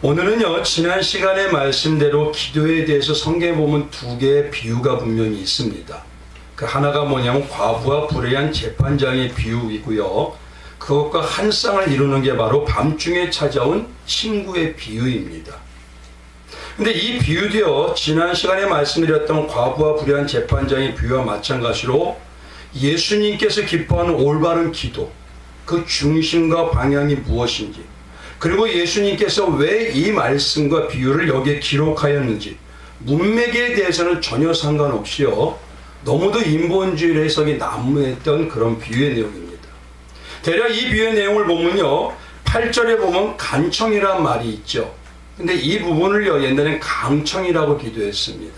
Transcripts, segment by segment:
오늘은요, 지난 시간의 말씀대로 기도에 대해서 성경에 보면 두 개의 비유가 분명히 있습니다. 그 하나가 뭐냐면 과부와 불의한 재판장의 비유이고요. 그것과 한 쌍을 이루는 게 바로 밤중에 찾아온 친구의 비유입니다. 근데 이 비유도요, 지난 시간에 말씀드렸던 과부와 불의한 재판장의 비유와 마찬가지로 예수님께서 기뻐하는 올바른 기도, 그 중심과 방향이 무엇인지, 그리고 예수님께서 왜 이 말씀과 비유를 여기에 기록하였는지 문맥에 대해서는 전혀 상관없이요, 너무도 인본주의 해석이 난무했던 그런 비유의 내용입니다. 대략 이 비유의 내용을 보면요, 8절에 보면 간청이란 말이 있죠. 근데 이 부분을요, 옛날엔 강청이라고 기도했습니다.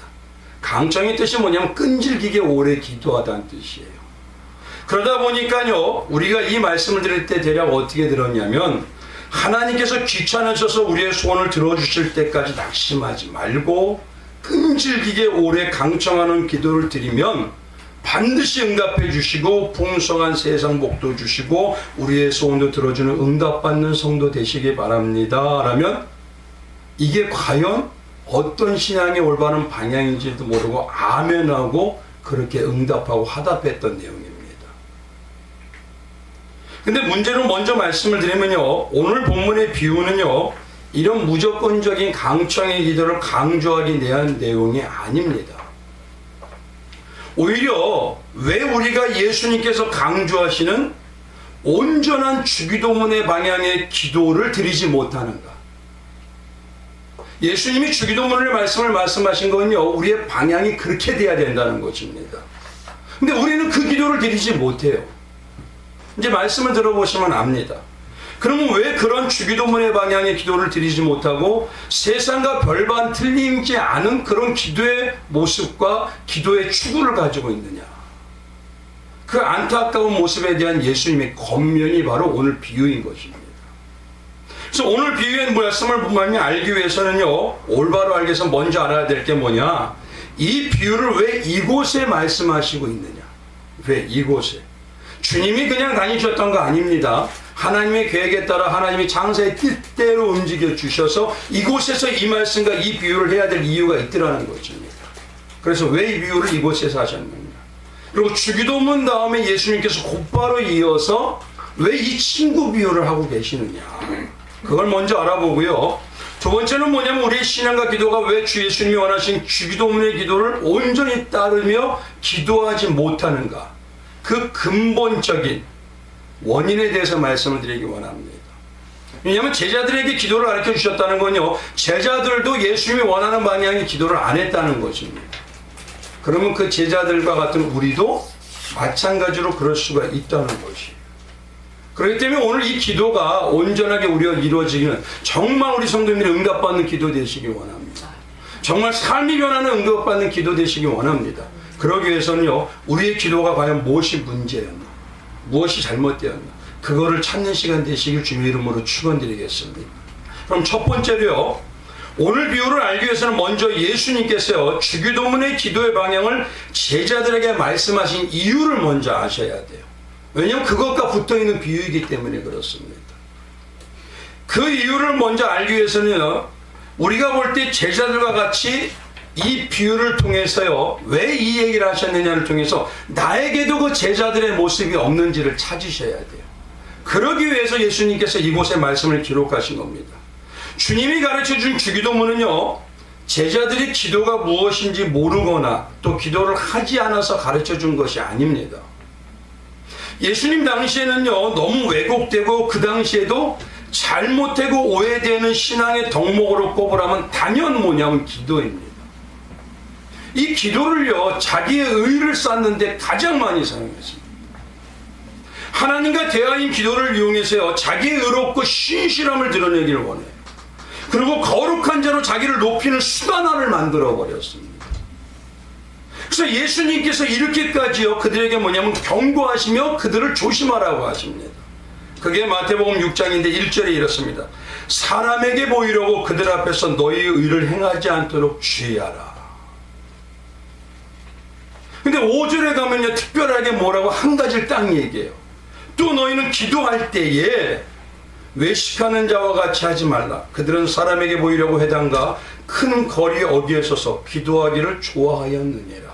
강청의 뜻이 뭐냐면 끈질기게 오래 기도하다는 뜻이에요. 그러다 보니까요, 우리가 이 말씀을 들을 때 대략 어떻게 들었냐면, 하나님께서 귀찮으셔서 우리의 소원을 들어주실 때까지 낙심하지 말고 끈질기게 오래 강청하는 기도를 드리면 반드시 응답해 주시고 풍성한 세상 복도 주시고 우리의 소원도 들어주는 응답받는 성도 되시기 바랍니다. 라면 이게 과연 어떤 신앙의 올바른 방향인지도 모르고 아멘하고 그렇게 응답하고 화답했던 내용입니다. 근데 문제로 먼저 말씀을 드리면요, 오늘 본문의 비유는요, 이런 무조건적인 강청의 기도를 강조하기 위한 내용이 아닙니다. 오히려 왜 우리가 예수님께서 강조하시는 온전한 주기도문의 방향의 기도를 드리지 못하는가? 예수님이 주기도문의 말씀을 말씀하신 건요, 우리의 방향이 그렇게 돼야 된다는 것입니다. 근데 우리는 그 기도를 드리지 못해요. 이제 말씀을 들어보시면 압니다. 그러면 왜 그런 주기도문의 방향의 기도를 드리지 못하고 세상과 별반 틀리지 않은 그런 기도의 모습과 기도의 추구를 가지고 있느냐? 그 안타까운 모습에 대한 예수님의 권면이 바로 오늘 비유인 것입니다. 그래서 오늘 비유의 말씀을 보면 알기 위해서는요, 올바로 알기 위해서 먼저 알아야 될 게 뭐냐? 이 비유를 왜 이곳에 말씀하시고 있느냐? 왜 이곳에? 주님이 그냥 다니셨던 거 아닙니다. 하나님의 계획에 따라 하나님이 장사의 뜻대로 움직여 주셔서 이곳에서 이 말씀과 이 비유를 해야 될 이유가 있더라는 것입니다. 그래서 왜 이 비유를 이곳에서 하셨느냐. 그리고 주기도문 다음에 예수님께서 곧바로 이어서 왜 이 친구 비유를 하고 계시느냐. 그걸 먼저 알아보고요. 두 번째는 뭐냐면 우리의 신앙과 기도가 왜 주 예수님이 원하신 주기도문의 기도를 온전히 따르며 기도하지 못하는가. 그 근본적인 원인에 대해서 말씀을 드리기 원합니다. 왜냐하면 제자들에게 기도를 가르쳐 주셨다는 건요, 제자들도 예수님이 원하는 방향의 기도를 안 했다는 것입니다. 그러면 그 제자들과 같은 우리도 마찬가지로 그럴 수가 있다는 것이에요. 그렇기 때문에 오늘 이 기도가 온전하게 우리가 이루어지기는 정말 우리 성도님들이 응답받는 기도 되시기 원합니다. 정말 삶이 변하는 응답받는 기도 되시기 원합니다. 그러기 위해서는요, 우리의 기도가 과연 무엇이 문제였나, 무엇이 잘못되었나, 그거를 찾는 시간 되시길 주님의 이름으로 축원드리겠습니다. 그럼 첫 번째로요, 오늘 비유를 알기 위해서는 먼저 예수님께서요, 주기도문의 기도의 방향을 제자들에게 말씀하신 이유를 먼저 아셔야 돼요. 왜냐하면 그것과 붙어있는 비유이기 때문에 그렇습니다. 그 이유를 먼저 알기 위해서는요, 우리가 볼 때 제자들과 같이 이 비유를 통해서요, 왜 이 얘기를 하셨느냐를 통해서 나에게도 그 제자들의 모습이 없는지를 찾으셔야 돼요. 그러기 위해서 예수님께서 이곳에 말씀을 기록하신 겁니다. 주님이 가르쳐준 주기도문은요, 제자들이 기도가 무엇인지 모르거나 또 기도를 하지 않아서 가르쳐준 것이 아닙니다. 예수님 당시에는요, 너무 왜곡되고 그 당시에도 잘못되고 오해되는 신앙의 덕목으로 꼽으라면 단연 뭐냐면 기도입니다. 이 기도를요, 자기의 의를 쌓는데 가장 많이 사용했습니다. 하나님과 대화인 기도를 이용해서요, 자기의 의롭고 신실함을 드러내기를 원해요. 그리고 거룩한 자로 자기를 높이는 수단 하나를 만들어 버렸습니다. 그래서 예수님께서 이렇게까지요, 그들에게 뭐냐면 경고하시며 그들을 조심하라고 하십니다. 그게 마태복음 6장인데 1절에 이렇습니다. 사람에게 보이려고 그들 앞에서 너희의 의를 행하지 않도록 주의하라. 근데 5절에 가면요, 특별하게 뭐라고 한 가지를 딱 얘기해요. 또 너희는 기도할 때에 외식하는 자와 같이 하지 말라. 그들은 사람에게 보이려고 회당과 큰 거리 어디에 서서 기도하기를 좋아하였느니라.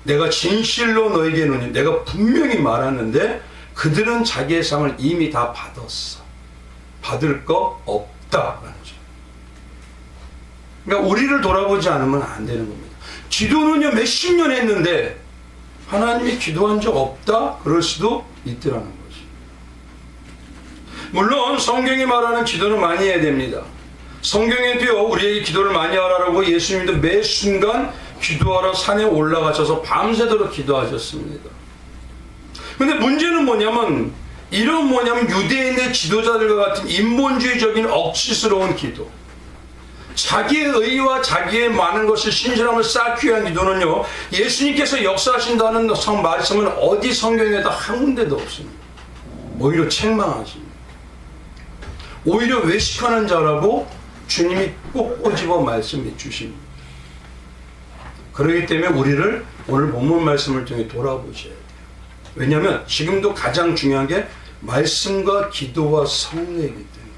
내가 진실로 너에게 이르노니, 내가 분명히 말하는데 그들은 자기의 상을 이미 다 받았어. 받을 거 없다라는 거죠. 그러니까 우리를 돌아보지 않으면 안 되는 겁니다. 기도는요 몇십 년 했는데 하나님이 기도한 적 없다? 그럴 수도 있더라는 거죠. 물론 성경이 말하는 기도는 많이 해야 됩니다. 성경에도요 우리에게 기도를 많이 하라고 예수님도 매 순간 기도하러 산에 올라가셔서 밤새도록 기도하셨습니다. 근데 문제는 뭐냐면 유대인의 지도자들과 같은 인본주의적인 억지스러운 기도, 자기의 의와 자기의 많은 것을 신실함을 쌓기 위한 기도는요 예수님께서 역사하신다는 말씀은 어디 성경에도 한 군데도 없습니다. 오히려 책망하십니다. 오히려 외식하는 자라고 주님이 꼭 꼬집어 말씀해 주십니다. 그렇기 때문에 우리를 오늘 본문 말씀을 통해 돌아보셔야 돼요. 왜냐하면 지금도 가장 중요한 게 말씀과 기도와 성례이기 때문에.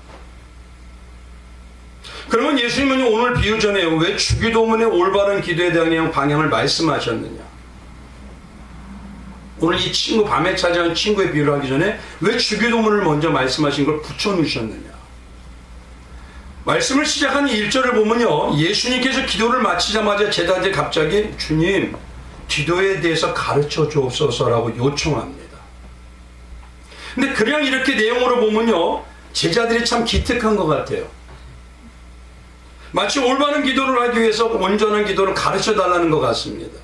그러면 예수님은 오늘 비유 전에 왜 주기도문의 올바른 기도에 대한 방향을 말씀하셨느냐? 오늘 이 친구, 밤에 찾아온 친구의 비유를 하기 전에 왜 주기도문을 먼저 말씀하신 걸 붙여놓으셨느냐? 말씀을 시작하는 1절을 보면요 예수님께서 기도를 마치자마자 제자들이 갑자기 주님 기도에 대해서 가르쳐 주옵소서라고 요청합니다. 근데 그냥 이렇게 내용으로 보면요 제자들이 참 기특한 것 같아요. 마치 올바른 기도를 하기 위해서 온전한 기도를 가르쳐 달라는 것 같습니다.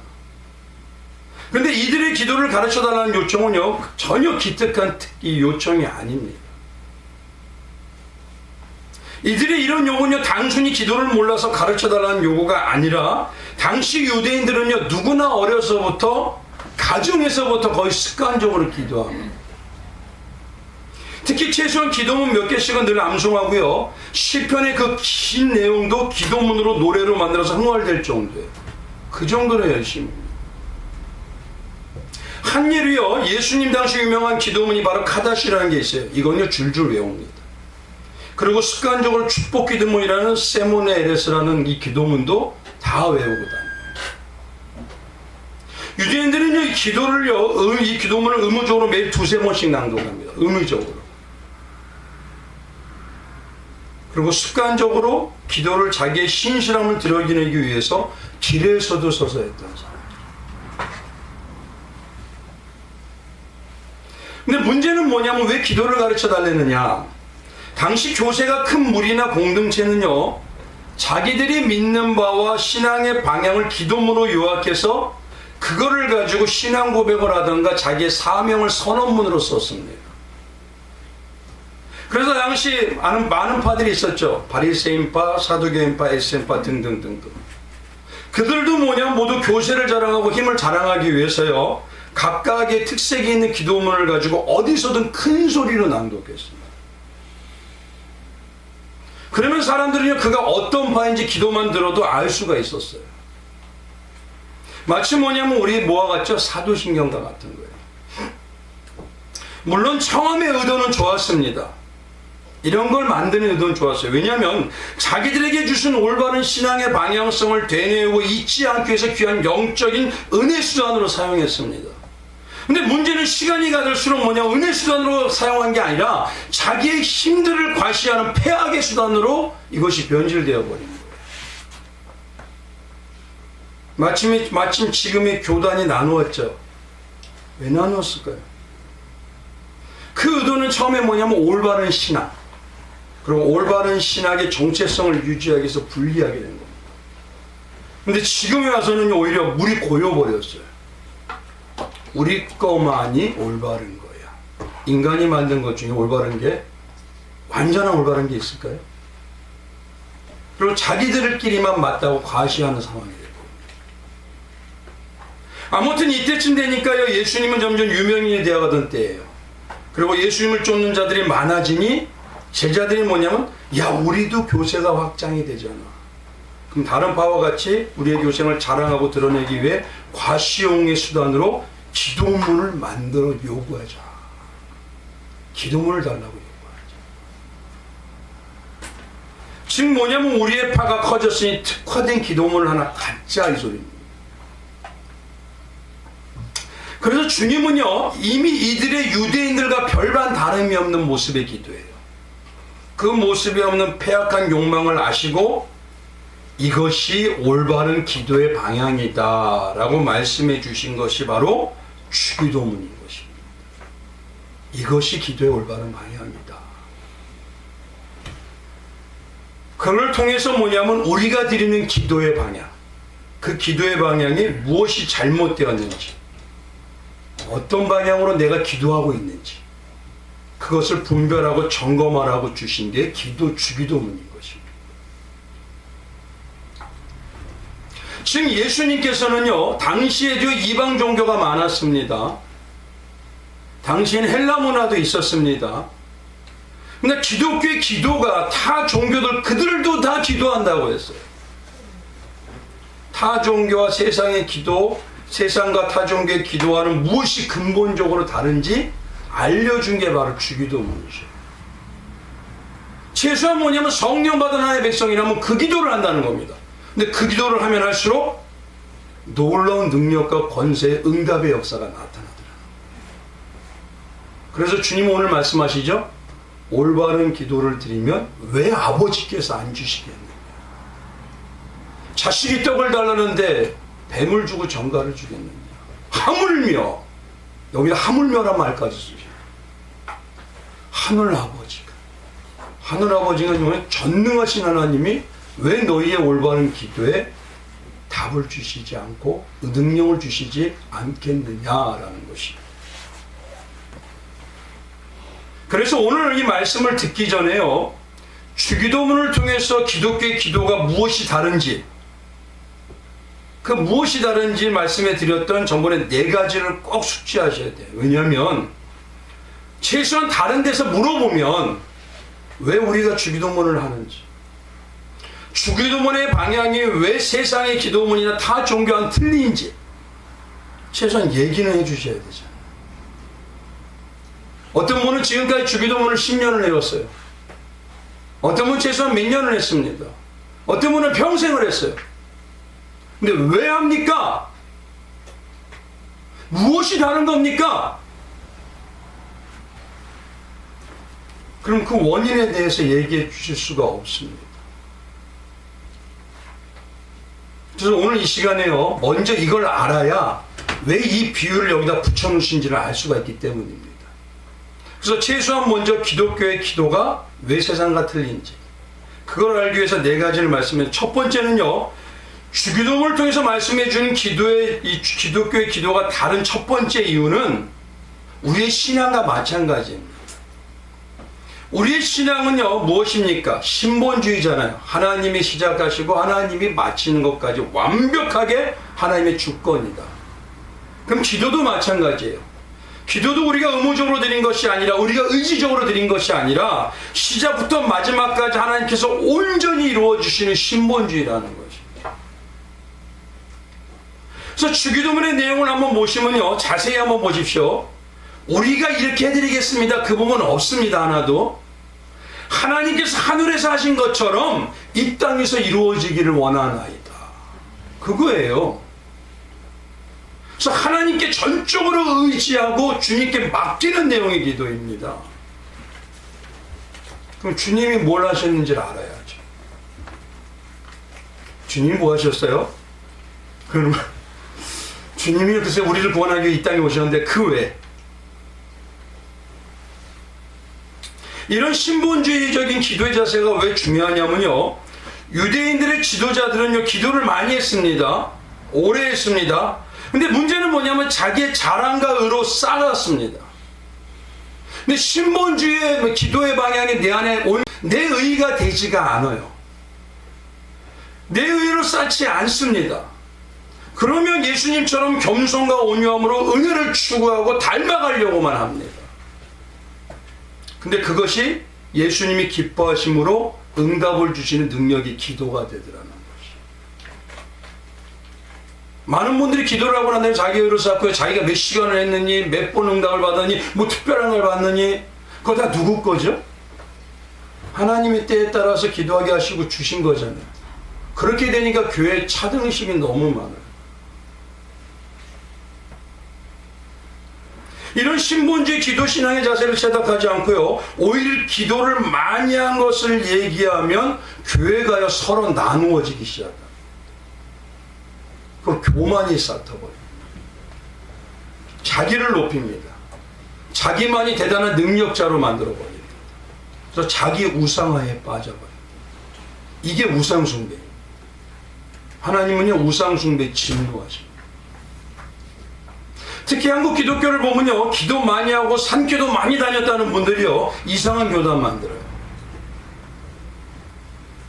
그런데 이들의 기도를 가르쳐 달라는 요청은요 전혀 기특한 이 요청이 아닙니다. 이들의 이런 요구는요 단순히 기도를 몰라서 가르쳐 달라는 요구가 아니라 당시 유대인들은요 누구나 어려서부터 가정에서부터 거의 습관적으로 기도합니다. 특히 최소한 기도문 몇 개씩은 늘 암송하고요 시편의 그 긴 내용도 기도문으로 노래로 만들어서 흥얼댈 정도예요. 그 정도로 열심히. 한 예로요 예수님 당시 유명한 기도문이 바로 카다시라는 게 있어요. 이건요 줄줄 외웁니다. 그리고 습관적으로 축복 기도문이라는 세모네 에레스라는 이 기도문도 다 외우고 다녀요. 유대인들은요 이 기도문을 의무적으로 매일 두세 번씩 낭독합니다. 의무적으로. 그리고 습관적으로 기도를 자기의 신실함을 드러내기 위해서 길에서도 서서 했던 사람. 근데 문제는 뭐냐면 왜 기도를 가르쳐 달랬느냐? 당시 교세가 큰 무리나 공동체는요 자기들이 믿는 바와 신앙의 방향을 기도문으로 요약해서 그거를 가지고 신앙 고백을 하던가 자기의 사명을 선언문으로 썼습니다. 그래서 당시 많은 파들이 있었죠. 바리새인파, 사두개인파, 에센파 등등등등. 그들도 뭐냐면 모두 교세를 자랑하고 힘을 자랑하기 위해서요 각각의 특색이 있는 기도문을 가지고 어디서든 큰 소리로 낭독했습니다. 그러면 사람들은요 그가 어떤 파인지 기도만 들어도 알 수가 있었어요. 마치 뭐냐면 우리 뭐와 같죠? 사도신경과 같은 거예요. 물론 처음의 의도는 좋았습니다. 이런 걸 만드는 의도는 좋았어요. 왜냐하면 자기들에게 주신 올바른 신앙의 방향성을 되뇌고 잊지 않기 위해서 귀한 영적인 은혜 수단으로 사용했습니다. 근데 문제는 시간이 가들수록 은혜 수단으로 사용한 게 아니라 자기의 힘들을 과시하는 폐악의 수단으로 이것이 변질되어 버린 거예요. 마침 지금의 교단이 나누었죠. 왜 나누었을까요? 그 의도는 처음에 올바른 신앙, 그리고 올바른 신학의 정체성을 유지하기 위해서 분리하게 된 겁니다. 근데 지금에 와서는 오히려 물이 고여버렸어요. 우리 거만이 올바른 거야. 인간이 만든 것 중에 올바른 게, 완전한 올바른 게 있을까요? 그리고 자기들끼리만 맞다고 과시하는 상황이 되고. 아무튼 이때쯤 되니까요, 예수님은 점점 유명인이 되어가던 때예요. 그리고 예수님을 쫓는 자들이 많아지니 제자들이 야, 우리도 교세가 확장이 되잖아. 그럼 다른 바와 같이 우리의 교생을 자랑하고 드러내기 위해 과시용의 수단으로 기도문을 만들어 요구하자. 기도문을 달라고 요구하자. 즉 뭐냐면 우리의 파가 커졌으니 특화된 기도문을 하나 갖자, 이 소리입니다. 그래서 주님은요, 이미 이들의 유대인들과 별반 다름이 없는 모습의 기도예요. 그 모습이 없는 패악한 욕망을 아시고 이것이 올바른 기도의 방향이다 라고 말씀해 주신 것이 바로 주기도문인 것입니다. 이것이 기도의 올바른 방향이다. 그걸 통해서 뭐냐면 우리가 드리는 기도의 방향, 그 기도의 방향이 무엇이 잘못되었는지, 어떤 방향으로 내가 기도하고 있는지 그것을 분별하고 점검하라고 주신 게 주기도문인 것입니다. 지금 예수님께서는요, 당시에도 이방 종교가 많았습니다. 당시에는 헬라 문화도 있었습니다. 근데 기독교의 기도가 타 종교들 그들도 다 기도한다고 했어요. 타 종교와 세상의 기도, 세상과 타 종교의 기도와는 무엇이 근본적으로 다른지 알려준 게 바로 주기도문이죠. 최소한 뭐냐면 성령 받은 하나님의 백성이라면 그 기도를 한다는 겁니다. 근데 그 기도를 하면 할수록 놀라운 능력과 권세의 응답의 역사가 나타나더라. 그래서 주님은 오늘 말씀하시죠. 올바른 기도를 드리면 왜 아버지께서 안 주시겠느냐. 자식이 떡을 달라는데 뱀을 주고 전갈을 주겠느냐. 하물며, 여기다 하물며란 말까지 쓰죠. 하늘아버지가 정말 전능하신 하나님이 왜 너희의 올바른 기도에 답을 주시지 않고 능력을 주시지 않겠느냐라는 것이에요. 그래서 오늘 이 말씀을 듣기 전에요, 주기도문을 통해서 기독교의 기도가 무엇이 다른지, 그 무엇이 다른지 말씀해 드렸던 전번에 4가지를 꼭 숙지하셔야 돼요. 왜냐하면 최소한 다른 데서 물어보면 왜 우리가 주기도문을 하는지, 주기도문의 방향이 왜 세상의 기도문이나 타 종교와는 틀린지 최소한 얘기는 해주셔야 되잖아요. 어떤 분은 지금까지 주기도문을 10년을 해왔어요. 어떤 분은 최소한 몇 년을 했습니다. 어떤 분은 평생을 했어요. 근데 왜 합니까? 무엇이 다른 겁니까? 그럼 그 원인에 대해서 얘기해 주실 수가 없습니다. 그래서 오늘 이 시간에요, 먼저 이걸 알아야 왜 이 비유를 여기다 붙여놓으신지를 알 수가 있기 때문입니다. 그래서 최소한 먼저 기독교의 기도가 왜 세상과 틀린지 그걸 알기 위해서 4가지를 말씀해. 첫 번째는요, 주기도문을 통해서 말씀해 준 이 기독교의 기도가 다른 첫 번째 이유는 우리의 신앙과 마찬가지입니다. 우리의 신앙은요, 무엇입니까? 신본주의잖아요. 하나님이 시작하시고 하나님이 마치는 것까지 완벽하게 하나님의 주권이다. 그럼 기도도 마찬가지예요. 기도도 우리가 의무적으로 드린 것이 아니라, 우리가 의지적으로 드린 것이 아니라 시작부터 마지막까지 하나님께서 온전히 이루어 주시는 신본주의라는 것입니다. 그래서 주기도문의 내용을 한번 보시면요, 자세히 한번 보십시오. 우리가 이렇게 해드리겠습니다, 그 부분 없습니다. 하나도. 하나님께서 하늘에서 하신 것처럼 이 땅에서 이루어지기를 원하나이다. 그거예요. 그래서 하나님께 전적으로 의지하고 주님께 맡기는 내용의 기도입니다. 그럼 주님이 뭘 하셨는지를 알아야죠. 주님이 뭐 하셨어요? 그러면 주님이 글쎄 우리를 구원하기 위해 이 땅에 오셨는데 그 외에 이런 신본주의적인 기도의 자세가 왜 중요하냐면요, 유대인들의 지도자들은요, 기도를 많이 했습니다. 오래 했습니다. 근데 문제는 뭐냐면 자기의 자랑과 의로 쌓았습니다. 근데 신본주의의 기도의 방향이 내 안에 내 의가 되지가 않아요. 내 의로 쌓지 않습니다. 그러면 예수님처럼 겸손과 온유함으로 은혜를 추구하고 닮아가려고만 합니다. 근데 그것이 예수님이 기뻐하심으로 응답을 주시는 능력이 기도가 되더라는 것이. 많은 분들이 기도를 하고 난 다음에 자기 의로 쌓고요, 자기가 몇 시간을 했느니, 몇 번 응답을 받았니, 뭐 특별한 걸 받느니, 그거 다 누구 거죠? 하나님의 때에 따라서 기도하게 하시고 주신 거잖아요. 그렇게 되니까 교회에 차등의식이 너무 많아요. 이런 신본주의 기도신앙의 자세를 채택하지 않고요, 오히려 기도를 많이 한 것을 얘기하면 교회가요 서로 나누어지기 시작합니다. 그럼 교만이 쌓여버립니다. 자기를 높입니다. 자기만이 대단한 능력자로 만들어버립니다. 그래서 자기 우상화에 빠져버립니다. 이게 우상숭배입니다. 하나님은요 우상숭배에 진노하십니다. 특히 한국 기독교를 보면요, 기도 많이 하고 산교도 많이 다녔다는 분들이요 이상한 교단 만들어요.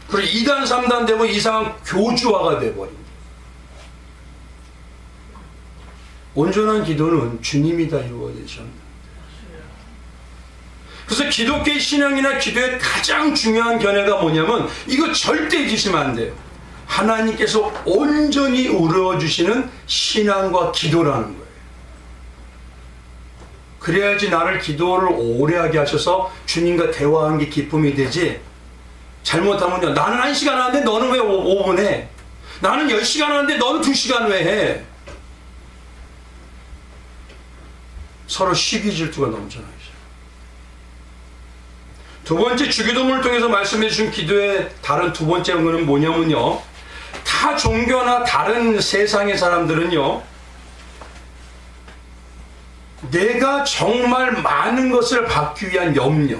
그리고 2단 3단 되고 이상한 교주화가 돼버립니다. 온전한 기도는 주님이 다 이루어지셨는데, 그래서 기독교의 신앙이나 기도의 가장 중요한 견해가 뭐냐면 이거 절대 잊으시면 안 돼요. 하나님께서 온전히 이루어주시는 신앙과 기도라는 거예요. 그래야지 나를 기도를 오래 하게 하셔서 주님과 대화하는 게 기쁨이 되지, 잘못하면요, 나는 1시간 하는데 너는 왜 5분 해? 나는 10시간 하는데 너는 2시간 왜 해? 서로 시기 질투가 넘쳐나죠. 두 번째, 주기도문을 통해서 말씀해 주신 기도의 다른 두 번째 거는 뭐냐면요, 타 종교나 다른 세상의 사람들은요, 내가 정말 많은 것을 받기 위한 염려,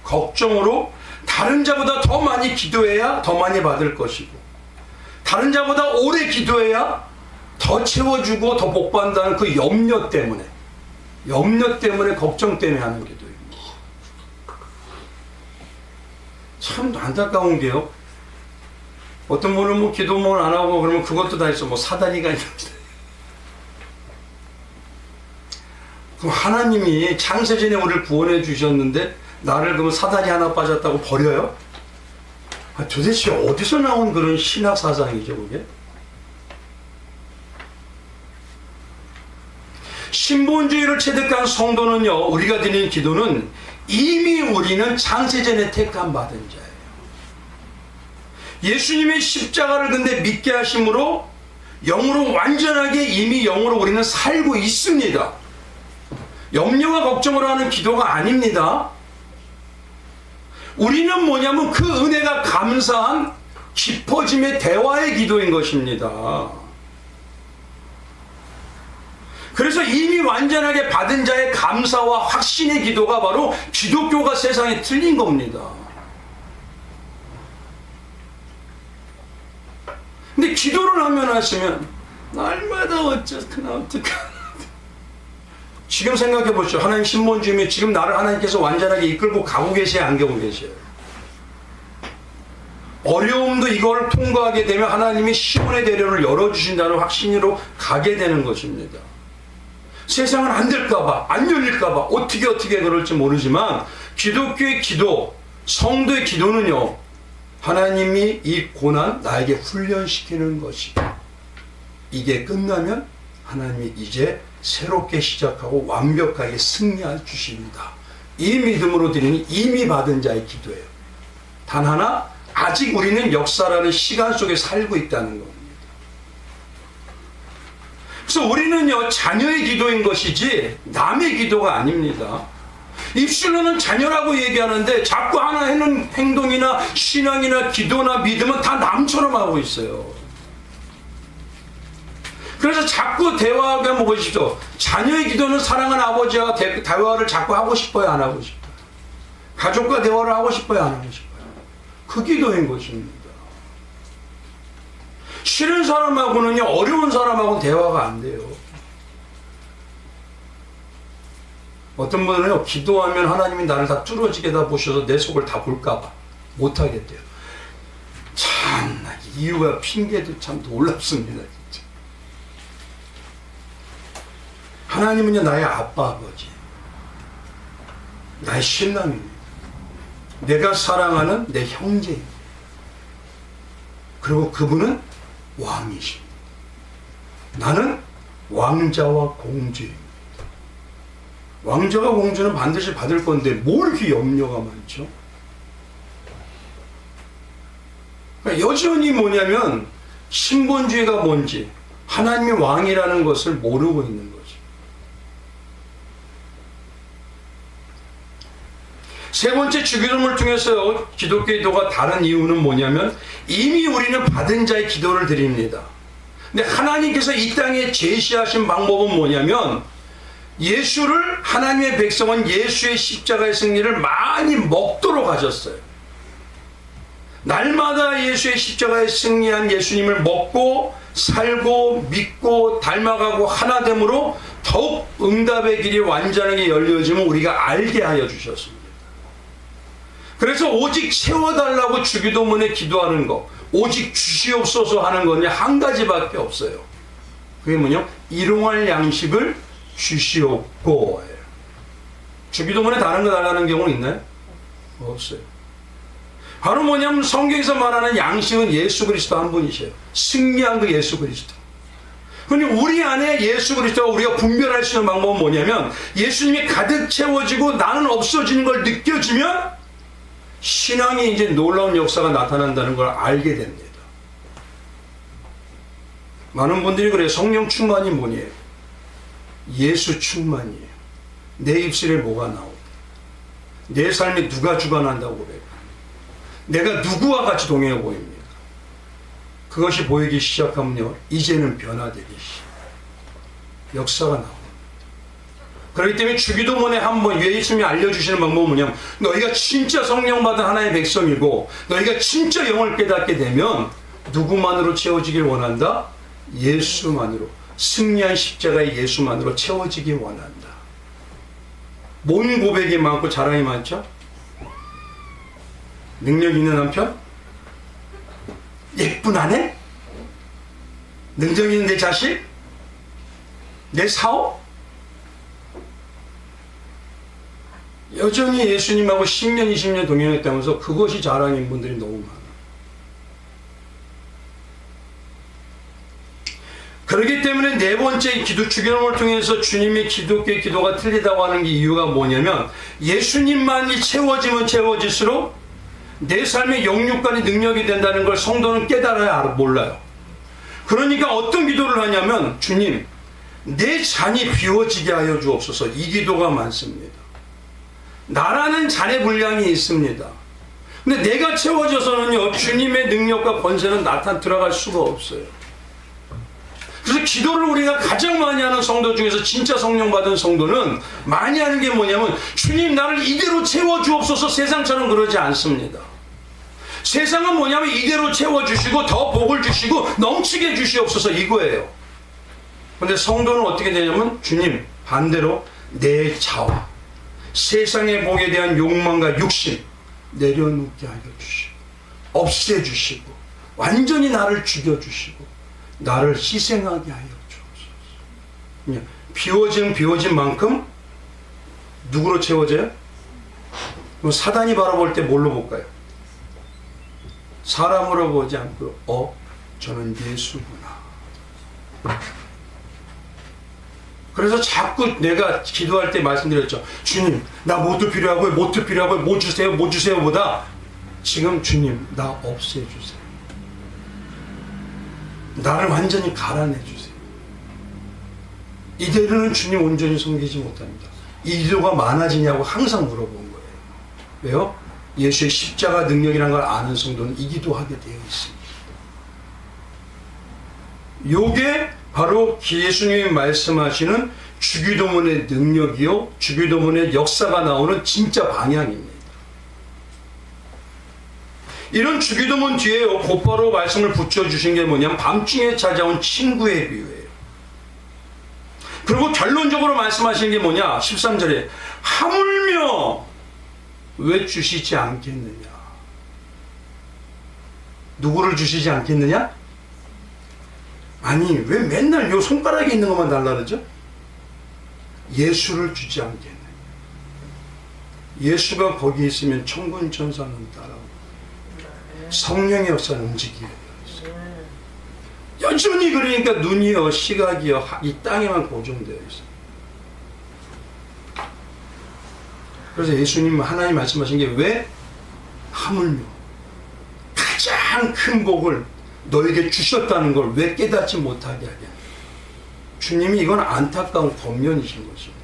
걱정으로 다른 자보다 더 많이 기도해야 더 많이 받을 것이고, 다른 자보다 오래 기도해야 더 채워주고 더 복받는다는 그 염려 때문에, 걱정 때문에 하는 기도입니다. 참 안타까운 게요, 어떤 분은 뭐 기도문 안 하고 그러면 그것도 다 있어, 뭐 사다리가 있는데, 그럼 하나님이 창세전에 우리를 구원해 주셨는데 나를 그러면 사다리 하나 빠졌다고 버려요? 도대체 어디서 나온 그런 신학 사상이죠, 그게? 신본주의를 체득한 성도는요, 우리가 드리는 기도는 이미 우리는 창세전에 택함 받은 자예요. 예수님의 십자가를 근데 믿게 하심으로 영으로 완전하게 이미 영으로 우리는 살고 있습니다. 염려와 걱정을 하는 기도가 아닙니다. 우리는 뭐냐면 그 은혜가 감사한 깊어짐의 대화의 기도인 것입니다. 그래서 이미 완전하게 받은 자의 감사와 확신의 기도가 바로 기독교가 세상에 틀린 겁니다. 근데 기도를 하면 하시면 날마다 어쩌나. 지금 생각해 보시죠. 하나님 신본주의면 지금 나를 하나님께서 완전하게 이끌고 가고 계세요, 안 가고 계세요? 어려움도 이걸 통과하게 되면 하나님이 시온의 대로를 열어주신다는 확신으로 가게 되는 것입니다. 세상은 안 될까봐, 안 열릴까봐, 어떻게 그럴지 모르지만 기독교의 기도, 성도의 기도는요, 하나님이 이 고난 나에게 훈련시키는 것이다. 이게 끝나면 하나님이 이제 새롭게 시작하고 완벽하게 승리할 주십니다. 이 믿음으로 드리는 이미 받은 자의 기도예요. 단 하나, 아직 우리는 역사라는 시간 속에 살고 있다는 겁니다. 그래서 우리는요, 자녀의 기도인 것이지 남의 기도가 아닙니다. 입술로는 자녀라고 얘기하는데 자꾸 하나 하는 행동이나 신앙이나 기도나 믿음은 다 남처럼 하고 있어요. 그래서 자꾸 대화하게 한번 보십시오. 자녀의 기도는 사랑하는 아버지와 대화를 자꾸 하고 싶어요, 안 하고 싶어요? 가족과 대화를 하고 싶어요, 안 하고 싶어요? 그 기도인 것입니다. 싫은 사람하고는요, 어려운 사람하고는 대화가 안 돼요. 어떤 분은요, 기도하면 하나님이 나를 다 뚫어지게 다 보셔서 내 속을 다 볼까봐 못하겠대요. 참, 이유가 핑계도 참 놀랍습니다. 진짜. 하나님은요, 나의 아빠, 아버지, 나의 신랑입니다. 내가 사랑하는 내 형제입니다. 그리고 그분은 왕이십니다. 나는 왕자와 공주입니다. 왕자와 공주는 반드시 받을 건데 뭘 이렇게 염려가 많죠? 여전히 뭐냐면 신본주의가 뭔지, 하나님이 왕이라는 것을 모르고 있는 거죠. 세 번째, 주기도문을 통해서 기독교 기도가 다른 이유는 뭐냐면 이미 우리는 받은 자의 기도를 드립니다. 근데 하나님께서 이 땅에 제시하신 방법은 뭐냐면 예수를, 하나님의 백성은 예수의 십자가의 승리를 많이 먹도록 하셨어요. 날마다 예수의 십자가에 승리한 예수님을 먹고 살고 믿고 닮아가고 하나됨으로 더욱 응답의 길이 완전하게 열려지면 우리가 알게 하여 주셨습니다. 그래서 오직 채워달라고 주기도문에 기도하는 거, 오직 주시옵소서 하는 건 한 가지밖에 없어요. 그게 뭐냐? 일용할 양식을 주시옵고. 주기도문에 다른 거 달라는 경우는 있나요? 없어요. 바로 뭐냐면 성경에서 말하는 양식은 예수 그리스도 한 분이세요. 승리한 그 예수 그리스도. 그런데 우리 안에 예수 그리스도가 우리가 분별할 수 있는 방법은 뭐냐면 예수님이 가득 채워지고 나는 없어지는 걸 느껴지면 신앙이 이제 놀라운 역사가 나타난다는 걸 알게 됩니다. 많은 분들이 그래요. 성령 충만이 뭐니에요? 예수 충만이에요. 내 입술에 뭐가 나오고 내 삶에 누가 주관한다고 그래요? 내가 누구와 같이 동행해 보입니까? 그것이 보이기 시작하면요, 이제는 변화되기 시작. 역사가 나옵니다. 그렇기 때문에 주기도문에 한번 예수님이 알려주시는 방법은 뭐냐면 너희가 진짜 성령 받은 하나의 백성이고 너희가 진짜 영을 깨닫게 되면 누구만으로 채워지길 원한다? 예수만으로, 승리한 십자가의 예수만으로 채워지길 원한다. 뭔 고백이 많고 자랑이 많죠? 능력 있는 남편? 예쁜 아내? 능력 있는 내 자식? 내 사업? 여전히 예수님하고 10년, 20년 동행했다면서 그것이 자랑인 분들이 너무 많아요. 그렇기 때문에 네 번째 주기도문을 통해서 주님의 기독교의 기도가 틀리다고 하는 게 이유가 뭐냐면 예수님만이 채워지면 채워질수록 내 삶의 영육간의 능력이 된다는 걸 성도는 깨달아야 몰라요. 그러니까 어떤 기도를 하냐면 주님, 내 잔이 비워지게 하여 주옵소서. 이 기도가 많습니다. 나라는 잔의 분량이 있습니다. 근데 내가 채워져서는요, 주님의 능력과 권세는 들어갈 수가 없어요. 그래서 기도를 우리가 가장 많이 하는 성도 중에서 진짜 성령 받은 성도는 많이 하는 게 뭐냐면 주님, 나를 이대로 채워주옵소서. 세상처럼 그러지 않습니다. 세상은 뭐냐면 이대로 채워주시고 더 복을 주시고 넘치게 주시옵소서 이거예요. 근데 성도는 어떻게 되냐면 주님, 반대로 내 자와 세상의 복에 대한 욕망과 욕심 내려놓게 하여 주시고 없애주시고 완전히 나를 죽여주시고 나를 희생하게 하여 주옵소서. 비워진 만큼 누구로 채워져요? 사단이 바라볼 때 뭘로 볼까요? 사람으로 보지 않고 저는 예수구나. 그래서 자꾸 내가 기도할 때 말씀드렸죠. 주님, 나 뭐도 필요하고요, 뭐도 필요하고요, 뭐 주세요 보다 지금 주님, 나 없애주세요. 나를 완전히 갈아내주세요. 이대로는 주님 온전히 섬기지 못합니다. 이 기도가 많아지냐고 항상 물어본 거예요. 왜요? 예수의 십자가 능력이라는 걸 아는 성도는 이 기도하게 되어 있습니다. 요게 바로 예수님이 말씀하시는 주기도문의 능력이요, 주기도문의 역사가 나오는 진짜 방향입니다. 이런 주기도문 뒤에요, 곧바로 말씀을 붙여주신 게 뭐냐면 밤중에 찾아온 친구의 비유예요. 그리고 결론적으로 말씀하시는 게 뭐냐, 13절에 하물며 왜 주시지 않겠느냐. 누구를 주시지 않겠느냐? 아니, 왜 맨날 요 손가락에 있는 것만 달라 그러죠? 예수를 주지 않겠느냐. 예수가 거기 있으면 천군 천사는 따라오고 성령의 역사는 움직이게 되어 있어요. 여전히 그러니까 눈이요, 시각이요, 이 땅에만 고정되어 있어요. 그래서 예수님, 하나님 말씀하신 게 왜? 하물며 가장 이러한 큰 복을 너에게 주셨다는 걸 왜 깨닫지 못하게 하냐. 주님이 이건 안타까운 권면이신 것입니다.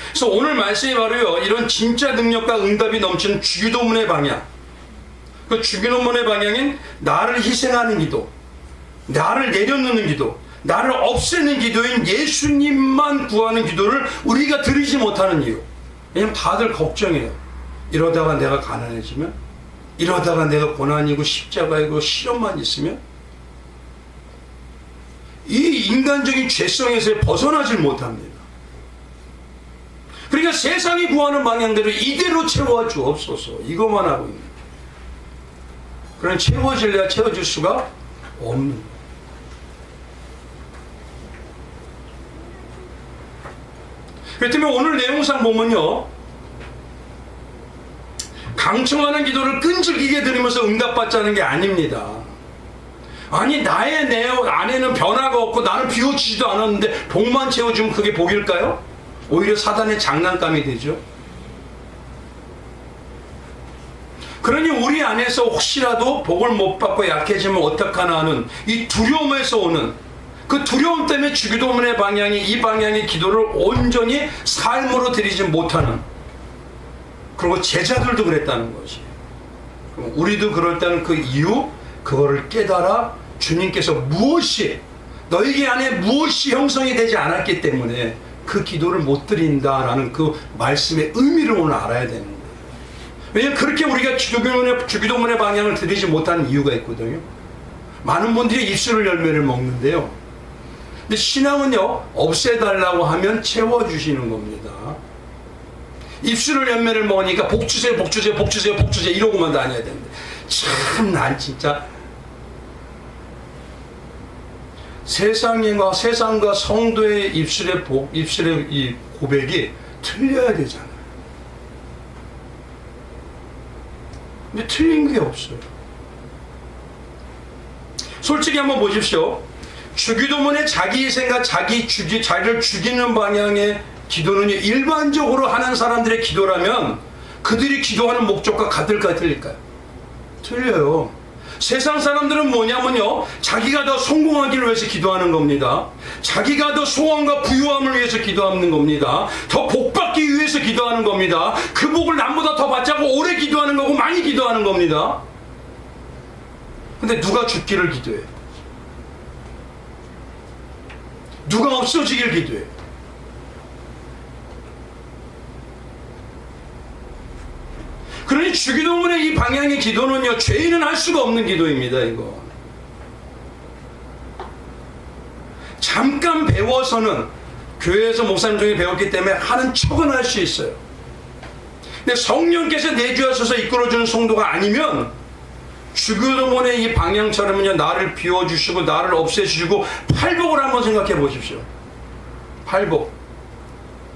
그래서 오늘 말씀이 바로요, 이런 진짜 능력과 응답이 넘치는 주기도문의 방향, 그 주기도문의 방향인 나를 희생하는 기도, 나를 내려놓는 기도, 나를 없애는 기도인 예수님만 구하는 기도를 우리가 드리지 못하는 이유. 왜냐면 다들 걱정해요. 이러다가 내가 가난해지면, 이러다가 내가 고난이고 십자가이고 시련만 있으면, 이 인간적인 죄성에서 벗어나질 못합니다. 그러니까 세상이 구하는 방향대로 이대로 채워 주옵소서, 이것만 하고 있는. 그런 채워질래야 채워질 수가 없는 거예요. 그렇다면 오늘 내용상 보면요, 강청하는 기도를 끈질기게 드리면서 응답받자는 게 아닙니다. 아니, 내 안에는 변화가 없고 나는 비워지지도 않았는데 복만 채워주면 그게 복일까요? 오히려 사단의 장난감이 되죠. 그러니 우리 안에서 혹시라도 복을 못 받고 약해지면 어떡하나 하는 이 두려움에서 오는, 그 두려움 때문에 주기도문의 방향이, 이 방향의 기도를 온전히 삶으로 드리지 못하는, 그리고 제자들도 그랬다는 것이. 우리도 그럴 때는 그 이유, 그거를 깨달아 주님께서 무엇이, 너에게 안에 무엇이 형성이 되지 않았기 때문에 그 기도를 못 드린다라는 그 말씀의 의미를 오늘 알아야 되는 거예요. 왜냐하면 그렇게 우리가 주기도문의 방향을 드리지 못하는 이유가 있거든요. 많은 분들이 입술을 열매를 먹는데요, 근데 신앙은요, 없애달라고 하면 채워주시는 겁니다. 입술을 열매를 먹으니까 복주세요, 복주세요, 복주세요, 복주세요 이러고만 다녀야 되는데, 참 난 진짜 세상과 성도의 입술의 이 고백이 틀려야 되잖아요. 근데 틀린 게 없어요. 솔직히 한번 보십시오. 주기도문의 자기희생과 자기를 죽이는 방향의 기도는요, 일반적으로 하는 사람들의 기도라면 그들이 기도하는 목적과 같을까요, 틀릴까요? 틀려요. 세상 사람들은 뭐냐면요, 자기가 더 성공하기를 위해서 기도하는 겁니다. 자기가 더 소원과 부유함을 위해서 기도하는 겁니다. 더 복받기 위해서 기도하는 겁니다. 그 복을 남보다 더 받자고 오래 기도하는 거고 많이 기도하는 겁니다. 근데 누가 죽기를 기도해요? 누가 없어지길 기도해요? 그러니 주기도문의 이 방향의 기도는요, 죄인은 할 수가 없는 기도입니다. 이거 잠깐 배워서는, 교회에서 목사님 중에 배웠기 때문에 하는 척은 할 수 있어요. 근데 성령께서 내주하셔서 이끌어주는 성도가 아니면 주기도문의 이 방향처럼은요, 나를 비워주시고 나를 없애주시고, 팔복을 한번 생각해 보십시오.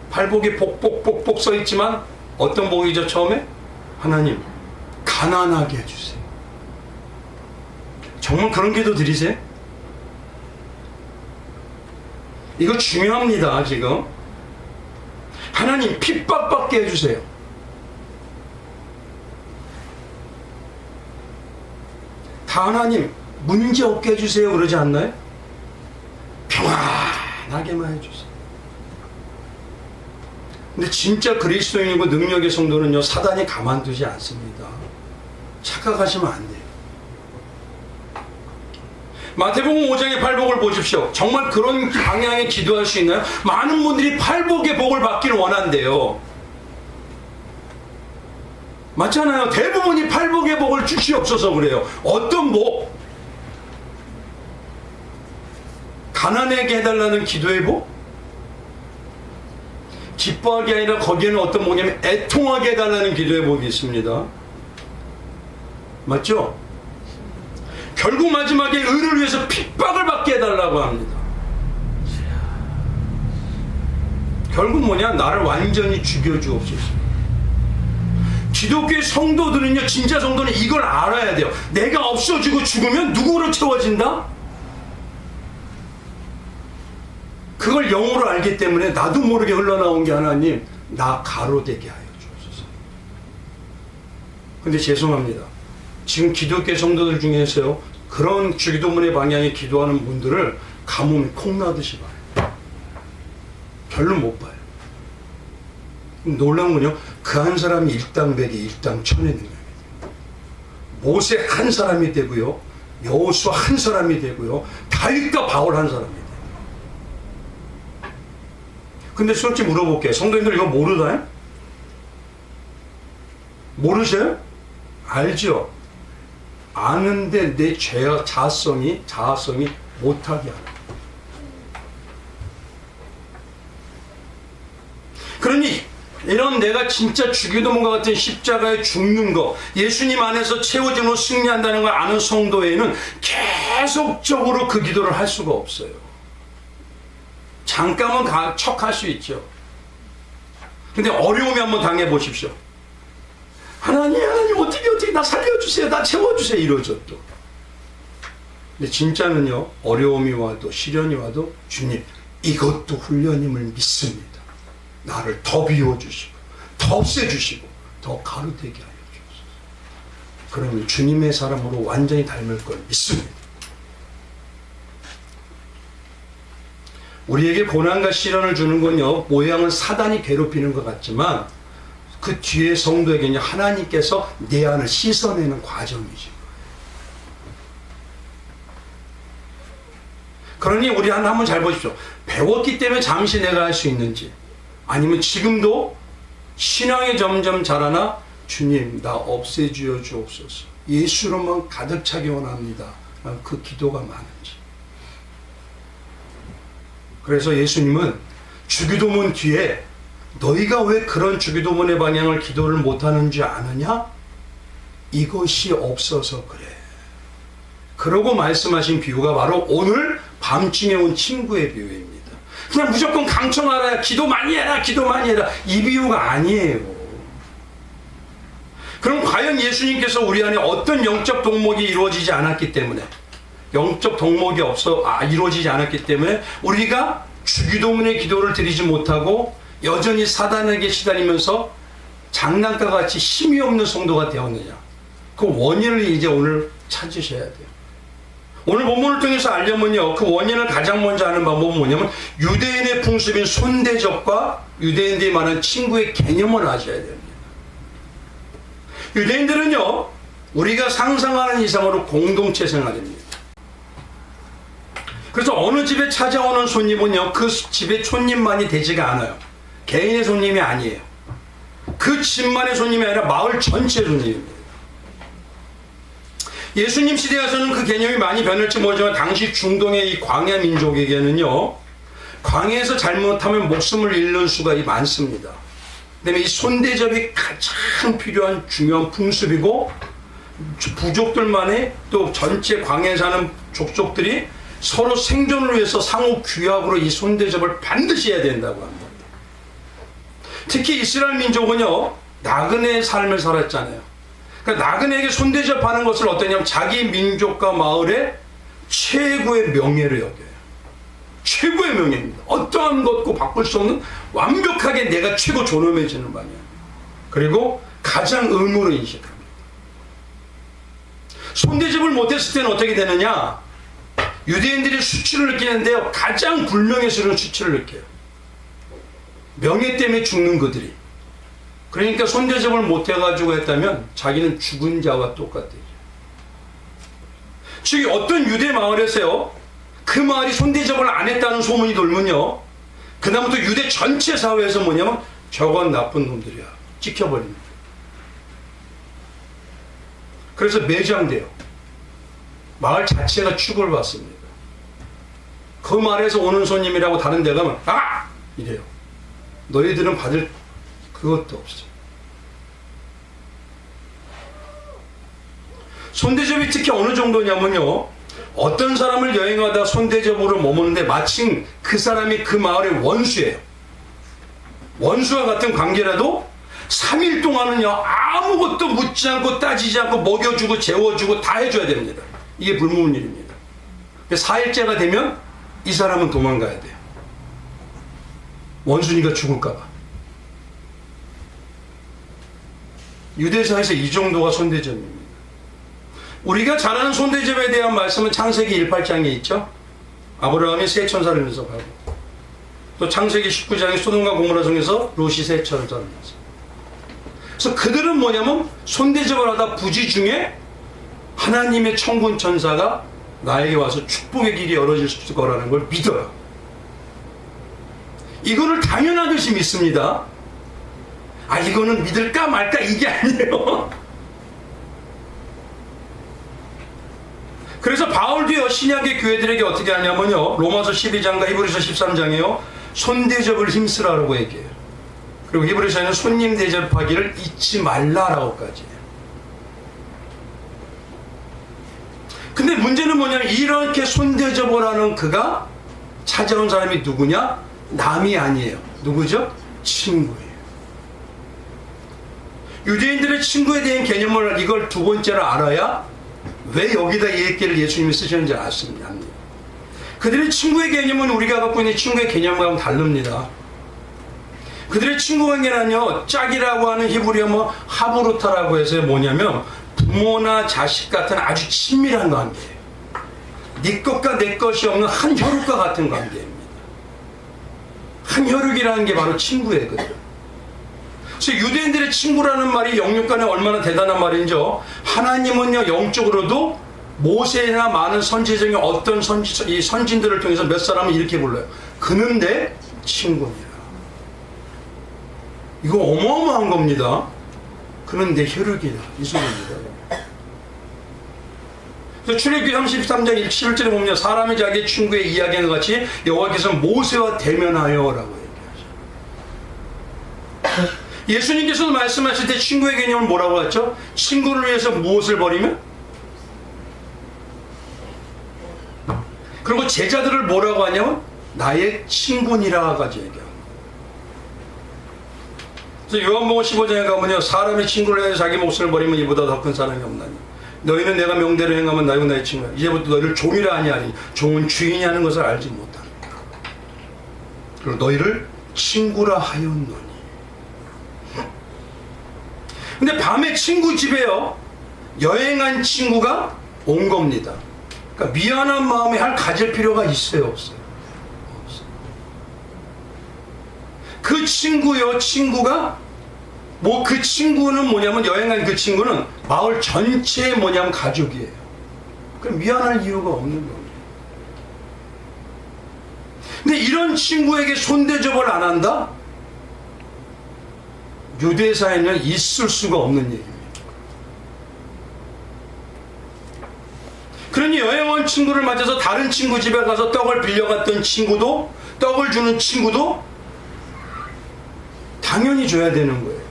팔복이 복복복복 써있지만 어떤 복이죠? 처음에 하나님 가난하게 해주세요. 정말 그런 기도 드리세요? 이거 중요합니다. 지금 하나님 핍박받게 해주세요. 다 하나님 문제 없게 해주세요 그러지 않나요? 평안하게만 해주세요. 근데 진짜 그리스도인이고 능력의 성도는요, 사단이 가만두지 않습니다. 착각하시면 안 돼요. 마태복음 5장의 팔복을 보십시오. 정말 그런 방향에 기도할 수 있나요? 많은 분들이 팔복의 복을 받기를 원한대요. 맞잖아요. 대부분이 팔복의 복을 주시옵소서 그래요. 어떤 복? 가난하게 해달라는 기도의 복? 기뻐하게 아니라 거기에는 어떤 복이냐면 애통하게 해달라는 기도의 복이 있습니다. 맞죠? 결국 마지막에 의를 위해서 핍박을 받게 해달라고 합니다. 결국 뭐냐? 나를 완전히 죽여주옵소서. 기독교의 성도들은요, 진짜 성도는 이걸 알아야 돼요. 내가 없어지고 죽으면 누구로 채워진다? 그걸 영으로 알기 때문에 나도 모르게 흘러나온 게 하나님, 나 가로되게 하여 주옵소서. 근데 죄송합니다. 지금 기독교 성도들 중에서요, 그런 주기도문의 방향에 기도하는 분들을 가뭄이 콩나듯이 봐요. 별로 못 봐요. 놀라운 건요, 그 한 사람이 일당백에 일당천에 있는 거예요. 모세 한 사람이 되고요, 여호수아 한 사람이 되고요, 다윗과 바울 한 사람이 돼요. 근데 솔직히 물어볼게요. 성도님들 이거 모르나요? 모르세요? 알죠? 아는데 내 자아성이 못하게 하는. 그러니 이런 내가 진짜 주기도문과 같은 십자가에 죽는 거, 예수님 안에서 채워짐으로 승리한다는 걸 아는 성도에는 계속적으로 그 기도를 할 수가 없어요. 잠깐은 척할 수 있죠. 근데 어려움이 한번 당해보십시오. 하나님 어떻게 나 살려주세요, 나 채워주세요 이러죠 또. 근데 진짜는요, 어려움이 와도 시련이 와도 주님 이것도 훈련임을 믿습니다. 나를 더 비워주시고 더 없애주시고 더 가루되게 하여 주옵소서. 그러면 주님의 사람으로 완전히 닮을 걸 믿습니다. 우리에게 고난과 시련을 주는 건요, 모양은 사단이 괴롭히는 것 같지만 그 뒤에 성도에게는 하나님께서 내 안을 씻어내는 과정이죠. 그러니 우리 한번 잘 보십시오. 배웠기 때문에 잠시 내가 할 수 있는지, 아니면 지금도 신앙이 점점 자라나 주님 나 없애주어 주옵소서, 예수로만 가득 차기 원합니다, 그 기도가 많은지. 그래서 예수님은 주기도문 뒤에 너희가 왜 그런 주기도문의 방향을 기도를 못하는지 아느냐? 이것이 없어서 그래. 그러고 말씀하신 비유가 바로 오늘 밤중에 온 친구의 비유입니다. 그냥 무조건 강청하라, 기도 많이 해라, 기도 많이 해라, 이 비유가 아니에요. 그럼 과연 예수님께서 우리 안에 어떤 영적 동목이 이루어지지 않았기 때문에, 영적 동목이 이루어지지 않았기 때문에 우리가 주기도문의 기도를 드리지 못하고 여전히 사단에게 시달리면서 장난감 같이 힘이 없는 성도가 되었느냐? 그 원인을 이제 오늘 찾으셔야 돼요. 오늘 본문을 통해서 알려면요, 그 원인을 가장 먼저 아는 방법은 뭐냐면 유대인의 풍습인 손대접과 유대인들이 말하는 친구의 개념을 아셔야 됩니다. 유대인들은요, 우리가 상상하는 이상으로 공동체 생활입니다. 그래서 어느 집에 찾아오는 손님은요, 그 집의 손님만이 되지가 않아요. 개인의 손님이 아니에요. 그 집만의 손님이 아니라 마을 전체 손님입니다. 예수님 시대에서는 그 개념이 많이 변할지 모르지만 당시 중동의 이 광야 민족에게는요, 광야에서 잘못하면 목숨을 잃는 수가 많습니다. 그다음에 이 손대접이 가장 필요한 중요한 풍습이고, 부족들만의 또 전체 광야에 사는 족속들이 서로 생존을 위해서 상호 규약으로 이 손대접을 반드시 해야 된다고 합니다. 특히 이스라엘 민족은요, 나그네의 삶을 살았잖아요. 그러니까 나그네에게 손대접하는 것을 어떠냐면 자기 민족과 마을의 최고의 명예를 여겨요. 최고의 명예입니다. 어떠한 것도 바꿀 수 없는 완벽하게 내가 최고 존엄해지는 방향. 그리고 가장 의무로 인식합니다. 손대접을 못했을 때는 어떻게 되느냐? 유대인들이 수치를 느끼는데요, 가장 불명예스러운 수치를 느껴요. 명예 때문에 죽는 그들이. 그러니까 손대접을 못해가지고 했다면 자기는 죽은 자와 똑같대요. 즉 어떤 유대 마을에서요, 그 마을이 손대접을 안 했다는 소문이 돌면요, 그다음부터 유대 전체 사회에서 뭐냐면 저건 나쁜 놈들이야, 찍혀버립니다. 그래서 매장돼요. 마을 자체가 축을 받습니다. 그 마을에서 오는 손님이라고 다른 데 가면 아! 이래요. 너희들은 받을 그것도 없어. 손대접이 특히 어느 정도냐면요, 어떤 사람을 여행하다 손대접으로 머무는데 마침 그 사람이 그 마을의 원수예요. 원수와 같은 관계라도 3일 동안은요, 아무것도 묻지 않고 따지지 않고 먹여주고 재워주고 다 해줘야 됩니다. 이게 불문율 일입니다. 4일째가 되면 이 사람은 도망가야 돼요. 원수니까 죽을까봐. 유대사에서 이 정도가 손대접입니다. 우리가 잘 아는 손대접에 대한 말씀은 창세기 1~8장에 있죠. 아브라함이 세 천사를 연습하고, 또 창세기 19장에 소돔과 고모라 성에서 롯이 세 천사를 연습. 그래서 그들은 뭐냐면 손대접을 하다 부지 중에 하나님의 천군 천사가 나에게 와서 축복의 길이 열어질 거라는 걸 믿어요. 이거를 당연하듯이 믿습니다. 이거는 믿을까 말까 이게 아니에요. 그래서 바울도요, 신약의 교회들에게 어떻게 하냐면요, 로마서 12장과 히브리서 13장에요 손대접을 힘쓰라고 얘기해요. 그리고 히브리서에는 손님 대접하기를 잊지 말라라고까지 해요. 근데 문제는 뭐냐면 이렇게 손대접을 하는 그가 찾아온 사람이 누구냐? 남이 아니에요. 누구죠? 친구예요. 유대인들의 친구에 대한 개념을 이걸 두 번째로 알아야 왜 여기다 이 얘기를 예수님이 쓰셨는지 알았습니다. 그들의 친구의 개념은 우리가 갖고 있는 친구의 개념과는 다릅니다. 그들의 친구 관계는요, 짝이라고 하는 히브리어 하브루타라고 해서 뭐냐면 부모나 자식 같은 아주 친밀한 관계예요. 네 것과 내 것이 없는 한 혈육과 같은 관계입니다. 한 혈육이라는 게 바로 친구예요. 그래서 유대인들의 친구라는 말이 영육간에 얼마나 대단한 말인지요. 하나님은요, 영적으로도 모세나 많은 선지 중에 어떤 이 선진들을 통해서 몇 사람은 이렇게 불러요. 그는 내 친구니라. 이거 어마어마한 겁니다. 그는 내 혈육이다. 이 소리입니다. 그래서 출애굽기 33장 11절에 보면 사람이 자기 친구의 이야기하는 것 같이 여호와께서 모세와 대면하여라고 얘기하죠. 예수님께서도 말씀하실 때 친구의 개념을 뭐라고 했죠? 친구를 위해서 무엇을 버리면? 그리고 제자들을 뭐라고 하냐면 나의 친구니라 가지고 얘기합니다. 그래서 요한복음 15장에 가면요, 사람의 친구를 위해서 자기 목숨을 버리면 이보다 더 큰 사랑이 없나니 너희는 내가 명대로 행하면 나요 나의 친구야. 이제부터 너희를 종이라 하니 아니 종은 주인이 하는 것을 알지 못하는. 그리고 너희를 친구라 하였노니. 근데 밤에 친구 집에요, 여행한 친구가 온 겁니다. 그러니까 미안한 마음에 가질 필요가 있어요, 없어요? 없어요. 그 친구요, 친구가 그 친구는 뭐냐면 여행한 그 친구는 마을 전체의 뭐냐면 가족이에요. 그럼 미안할 이유가 없는 겁니다. 근데 이런 친구에게 손대접을 안 한다? 유대사에는 있을 수가 없는 얘기입니다. 그러니 여행 온 친구를 맞아서 다른 친구 집에 가서 떡을 빌려갔던 친구도, 떡을 주는 친구도 당연히 줘야 되는 거예요.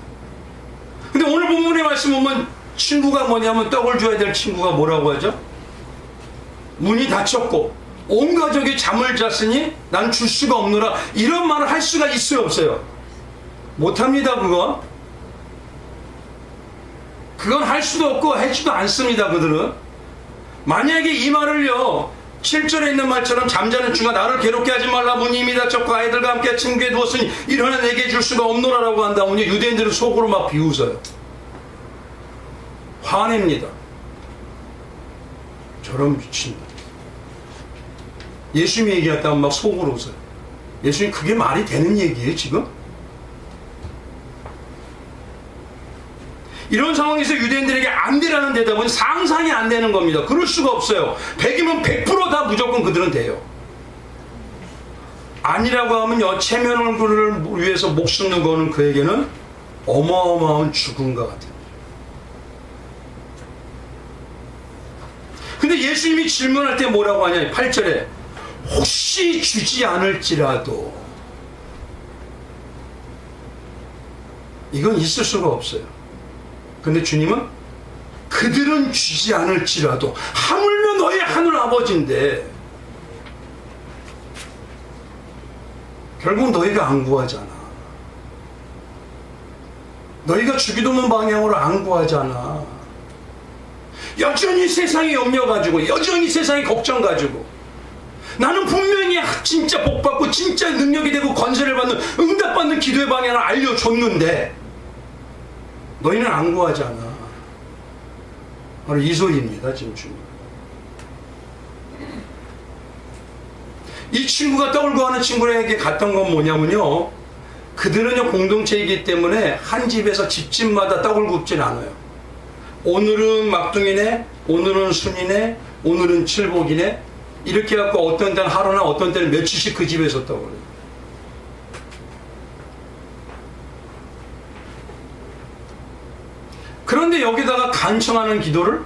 근데 오늘 본문의 말씀 보면 친구가 뭐냐면 떡을 줘야 될 친구가 뭐라고 하죠? 문이 닫혔고 온 가족이 잠을 잤으니 난 줄 수가 없노라. 이런 말을 할 수가 있어요, 없어요? 못합니다. 그건 할 수도 없고 하지도 않습니다. 그들은 만약에 이 말을요, 7절에 있는 말처럼 잠자는 중아 나를 괴롭게 하지 말라. 문이 이미 닫혔고 아이들과 함께 침구에 두었으니 일어나 내게 줄 수가 없노라라고 한다면 유대인들은 속으로 막 비웃어요. 화냅니다. 저런 미친놈. 예수님이 얘기했다면 막 속으로 웃어요. 예수님 그게 말이 되는 얘기예요 지금? 이런 상황에서 유대인들에게 안 되라는 대답은 상상이 안 되는 겁니다. 그럴 수가 없어요. 100이면 100% 다 무조건 그들은 돼요. 아니라고 하면요, 체면을 위해서 목숨을 거는 그에게는 어마어마한 죽음과 같아요. 근데 예수님이 질문할 때 뭐라고 하냐, 8절에 혹시 주지 않을지라도, 이건 있을 수가 없어요. 근데 주님은 그들은 주지 않을지라도, 하물며 너의 하늘 아버지인데 결국 너희가 안 구하잖아. 너희가 주기도문 방향으로 안 구하잖아. 여전히 세상에 염려 가지고, 여전히 세상에 걱정 가지고, 나는 분명히 진짜 복받고 진짜 능력이 되고 건설을 받는 응답받는 기도의 방향을 알려줬는데 너희는 안 구하잖아. 바로 이 소리입니다. 지금 주님. 이 친구가 떠올고 하는 친구에게 갔던 건 뭐냐면요, 그들은요 공동체이기 때문에 한 집에서 집집마다 떡을 굽진 않아요. 오늘은 막둥이네, 오늘은 순이네, 오늘은 칠복이네, 이렇게 해갖고 어떤 때는 하루나 어떤 때는 며칠씩 그 집에서 떡을 해요. 그런데 여기다가 간청하는 기도를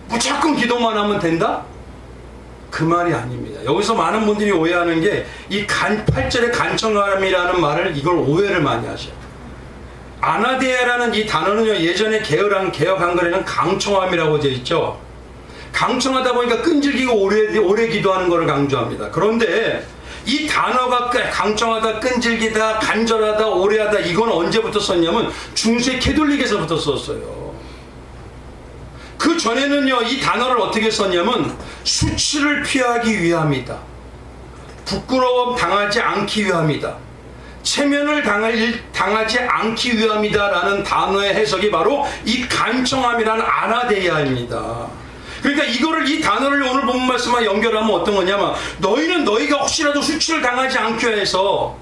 무조건 기도만 하면 된다? 그 말이 아닙니다. 여기서 많은 분들이 오해하는 게 이 8절의 간청함이라는 말을, 이걸 오해를 많이 하셔요. 아나데아라는 이 단어는요, 예전에 개혁 한글에는 강청함이라고 되어 있죠. 강청하다 보니까 끈질기고 오래 기도하는 것을 강조합니다. 그런데 이 단어가 강청하다, 끈질기다, 간절하다, 오래하다, 이건 언제부터 썼냐면 중세 캐톨릭에서부터 썼어요. 그 전에는요, 이 단어를 어떻게 썼냐면 수치를 피하기 위함이다, 부끄러움 당하지 않기 위함이다, 체면을 당하지 않기 위함이다 라는 단어의 해석이 바로 이 간청함이라는 아나데아입니다. 그러니까 이 단어를 오늘 본 말씀과 연결하면 어떤 거냐면, 너희는 너희가 혹시라도 수치를 당하지 않기 위해서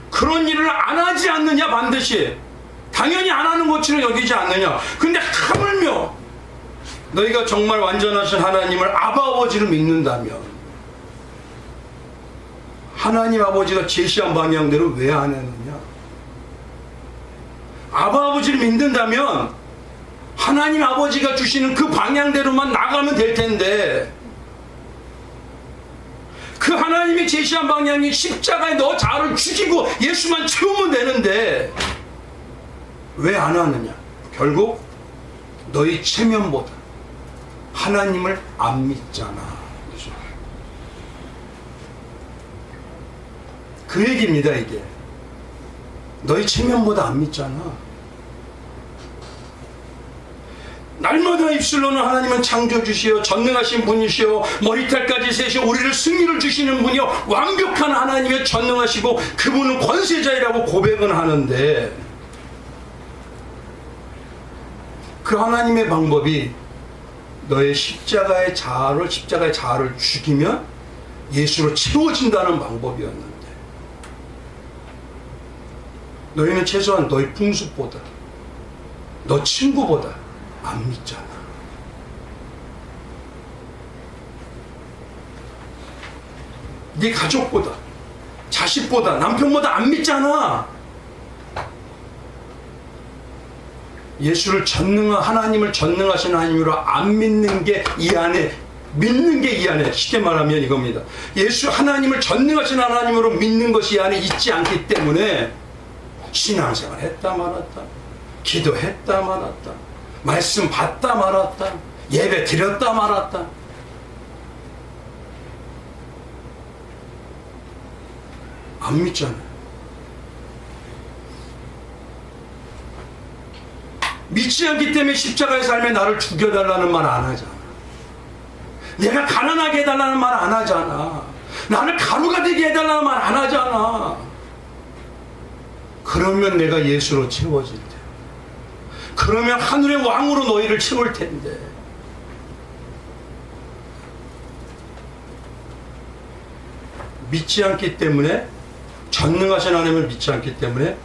그런 일을 안 하지 않느냐, 반드시. 당연히 안 하는 것처럼 여기지 않느냐. 근데 하물며 너희가 정말 완전하신 하나님을 아버지를 믿는다면, 하나님 아버지가 제시한 방향대로 왜 안 했느냐? 아버지를 믿는다면 하나님 아버지가 주시는 그 방향대로만 나가면 될 텐데, 그 하나님이 제시한 방향이 십자가에 너 자아를 죽이고 예수만 채우면 되는데 왜 안 하느냐? 결국 너희 체면보다 하나님을 안 믿잖아. 그 얘기입니다. 이게 너희 체면보다 안 믿잖아. 날마다 입술로는 하나님은 창조주시오, 전능하신 분이시오, 머리털까지 세시오, 우리를 승리를 주시는 분이요, 완벽한 하나님의 전능하시고 그분은 권세자이라고 고백은 하는데, 그 하나님의 방법이 너의 십자가의 자아를 죽이면 예수로 채워진다는 방법이었는데, 너희는 최소한 너희 풍습보다, 너 친구보다 안 믿잖아. 네 가족보다, 자식보다, 남편보다 안 믿잖아. 예수를 하나님을 전능하신 하나님으로 안 믿는 게 이 안에, 믿는 게 이 안에, 쉽게 말하면 이겁니다. 하나님을 전능하신 하나님으로 믿는 것이 이 안에 있지 않기 때문에 신앙생활 했다 말았다, 기도했다 말았다, 말씀 받다 말았다, 예배 드렸다 말았다. 안 믿잖아요. 믿지 않기 때문에 십자가의 삶에 나를 죽여달라는 말 안 하잖아. 내가 가난하게 해달라는 말 안 하잖아. 나를 가루가 되게 해달라는 말 안 하잖아. 그러면 내가 예수로 채워질 때, 그러면 하늘의 왕으로 너희를 채울 텐데, 믿지 않기 때문에, 전능하신 하나님을 믿지 않기 때문에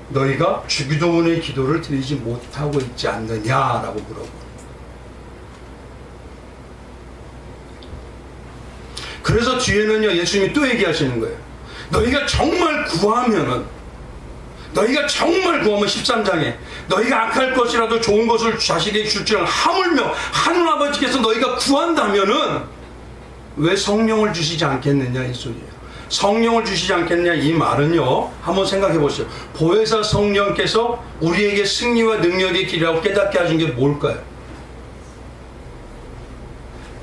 너희가 주기도문의 기도를 드리지 못하고 있지 않느냐라고 물어보고, 그래서 뒤에는요, 예수님이 또 얘기하시는 거예요. 너희가 정말 구하면 13장에 너희가 악할 것이라도 좋은 것을 자식에게 줄지는 하물며 하늘 아버지께서 너희가 구한다면은 왜 성령을 주시지 않겠느냐, 이 소리예요. 성령을 주시지 않겠느냐, 이 말은요, 한번 생각해 보세요. 보혜사 성령께서 우리에게 승리와 능력의 길이라고 깨닫게 하신 게 뭘까요?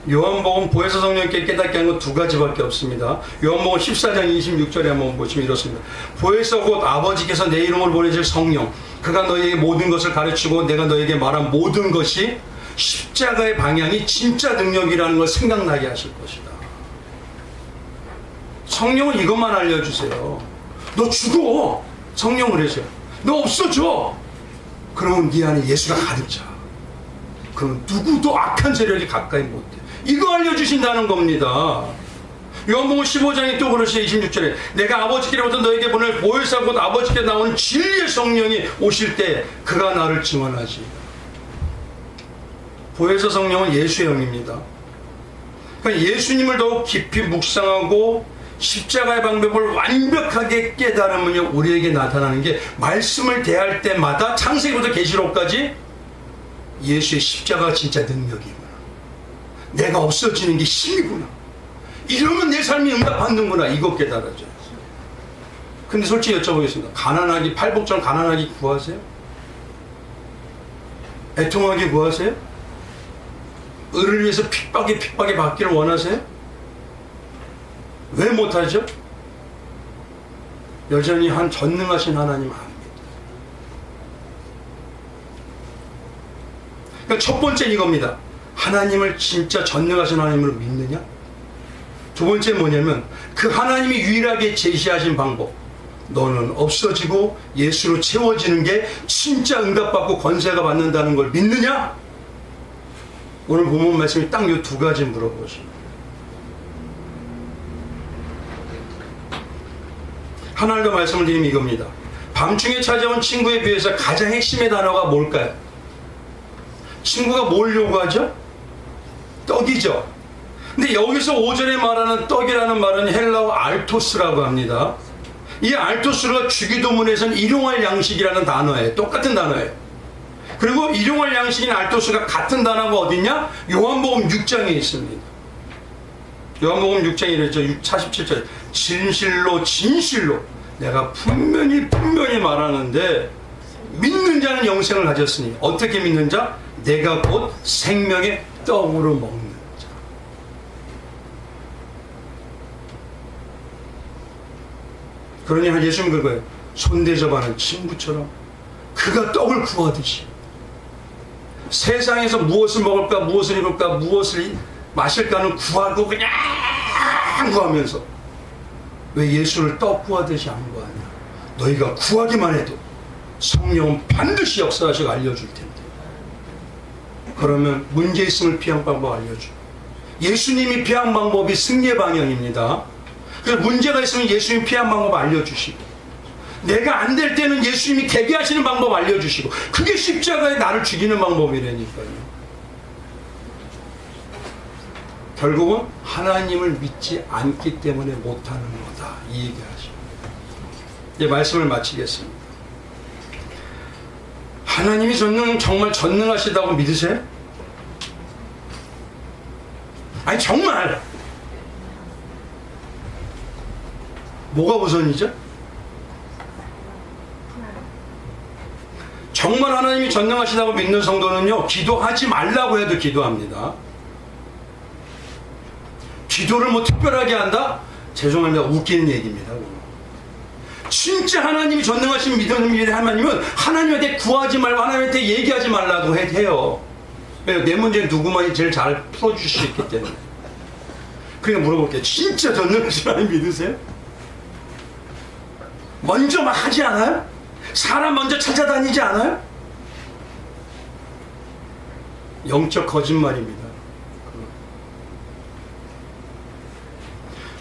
요한복음 보혜사 성령께 깨닫게 하는 건 두 가지밖에 없습니다. 요한복음 14장 26절에 한번 보시면 이렇습니다. 보혜사 곧 아버지께서 내 이름을 보내실 성령, 그가 너희에게 모든 것을 가르치고 내가 너희에게 말한 모든 것이, 십자가의 방향이 진짜 능력이라는 걸 생각나게 하실 것이다. 성령은 이것만 알려주세요. 너 죽어, 성령을 해줘요. 너 없어져, 그러면 네 안에 예수가 가득 차. 그럼 누구도 악한 세력이 가까이 못해. 이거 알려주신다는 겁니다. 요한복음 15장이 또 그러시죠. 26절에 내가 아버지께로부터 너에게 보낼 보혜사 곧 아버지께 나오는 진리의 성령이 오실 때 그가 나를 증언하지. 보혜사 성령은 예수의 영입니다. 그러니까 예수님을 더욱 깊이 묵상하고 십자가의 방법을 완벽하게 깨달으면 우리에게 나타나는 게 말씀을 대할 때마다 창세기부터 계시록까지 예수의 십자가가 진짜 능력이구나. 내가 없어지는 게 힘이구나. 이러면 내 삶이 응답받는구나. 이거 깨달아져요. 근데 솔직히 여쭤보겠습니다. 가난하기, 팔복처럼 가난하기 구하세요? 애통하기 구하세요? 을을 위해서 핍박에 받기를 원하세요? 왜 못하죠? 여전히 한 전능하신 하나님 압니다. 그러니까 첫 번째는 이겁니다. 하나님을 진짜 전능하신 하나님으로 믿느냐? 두 번째 뭐냐면 그 하나님이 유일하게 제시하신 방법, 너는 없어지고 예수로 채워지는 게 진짜 응답받고 권세가 받는다는 걸 믿느냐? 오늘 본문 말씀이 딱 이 두 가지 물어보죠. 하나 더 말씀을 드리면 이겁니다. 밤중에 찾아온 친구에 비해서 가장 핵심의 단어가 뭘까요? 친구가 뭘 요구하죠? 떡이죠. 근데 여기서 5절에 말하는 떡이라는 말은 헬라어 알토스라고 합니다. 이 알토스가 주기도문에서는 일용할 양식이라는 단어예요. 똑같은 단어예요. 그리고 일용할 양식인 알토스가 같은 단어가 어디냐? 요한복음 6장에 있습니다. 요한복음 6장에 이랬죠. 47절 진실로 내가 분명히 말하는데 믿는 자는 영생을 가졌으니 어떻게 믿는 자? 내가 곧 생명의 떡으로 먹는 자. 그러니 예수님 그거예요. 손대접하는 친구처럼 그가 떡을 구하듯이 세상에서 무엇을 먹을까, 무엇을 입을까, 무엇을 마실까는 구하고 그냥 구하면서 왜 예수를 떡 구하듯이 안 구하냐? 너희가 구하기만 해도 성령은 반드시 역사하시고 알려줄 텐데. 그러면 문제 있음을 피한 방법 알려줘. 예수님이 피한 방법이 승리의 방향입니다. 그래서 문제가 있으면 예수님이 피한 방법 알려주시고, 내가 안 될 때는 예수님이 되게 하시는 방법 알려주시고, 그게 십자가에 나를 죽이는 방법이라니까요. 결국은 하나님을 믿지 않기 때문에 못하는 거다, 이 얘기하죠. 이제 말씀을 마치겠습니다. 하나님이 정말 전능하시다고 믿으세요? 아니 정말 뭐가 우선이죠? 정말 하나님이 전능하시다고 믿는 성도는요, 기도하지 말라고 해도 기도합니다. 기도를 뭐 특별하게 한다? 죄송합니다. 웃기는 얘기입니다. 진짜 하나님이 전능하신 믿음의 하나님은 하나님한테 구하지 말고 하나님한테 얘기하지 말라고 해요. 왜요? 내 문제는 누구만이 제일 잘 풀어줄 수 있기 때문에. 그러니까 물어볼게요. 진짜 전능하신 하나님 믿으세요? 먼저 막 하지 않아요? 사람 먼저 찾아다니지 않아요? 영적 거짓말입니다.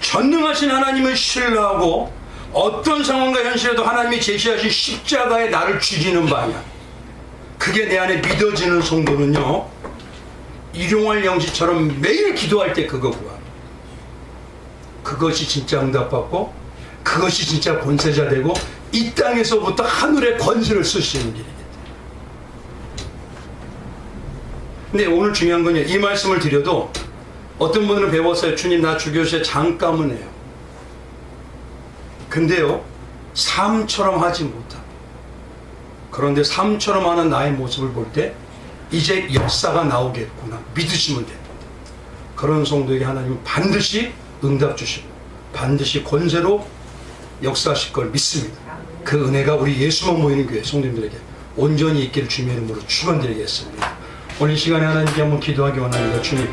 전능하신 하나님을 신뢰하고 어떤 상황과 현실에도 하나님이 제시하신 십자가에 나를 죽이는 방향, 그게 내 안에 믿어지는 성도는요, 일용할 영지처럼 매일 기도할 때 그거 구합니다. 그것이 진짜 응답받고 그것이 진짜 권세자 되고 이 땅에서부터 하늘의 권세를 쓰시는 길입니다. 근데 오늘 중요한 건요, 이 말씀을 드려도 어떤 분들은 배웠어요. 주님 나 주교시에 잠깐은 해요. 근데요, 삶처럼 하지 못하고, 그런데 삶처럼 하는 나의 모습을 볼 때 이제 역사가 나오겠구나 믿으시면 됩니다. 그런 성도에게 하나님은 반드시 응답 주시고 반드시 권세로 역사하실 걸 믿습니다. 그 은혜가 우리 예수만 모이는 교회 성도님들에게 온전히 있기를 주님의 이름으로 축원드리겠습니다. 오늘 이 시간에 하나님께 한번 기도하기 원합니다. 주님,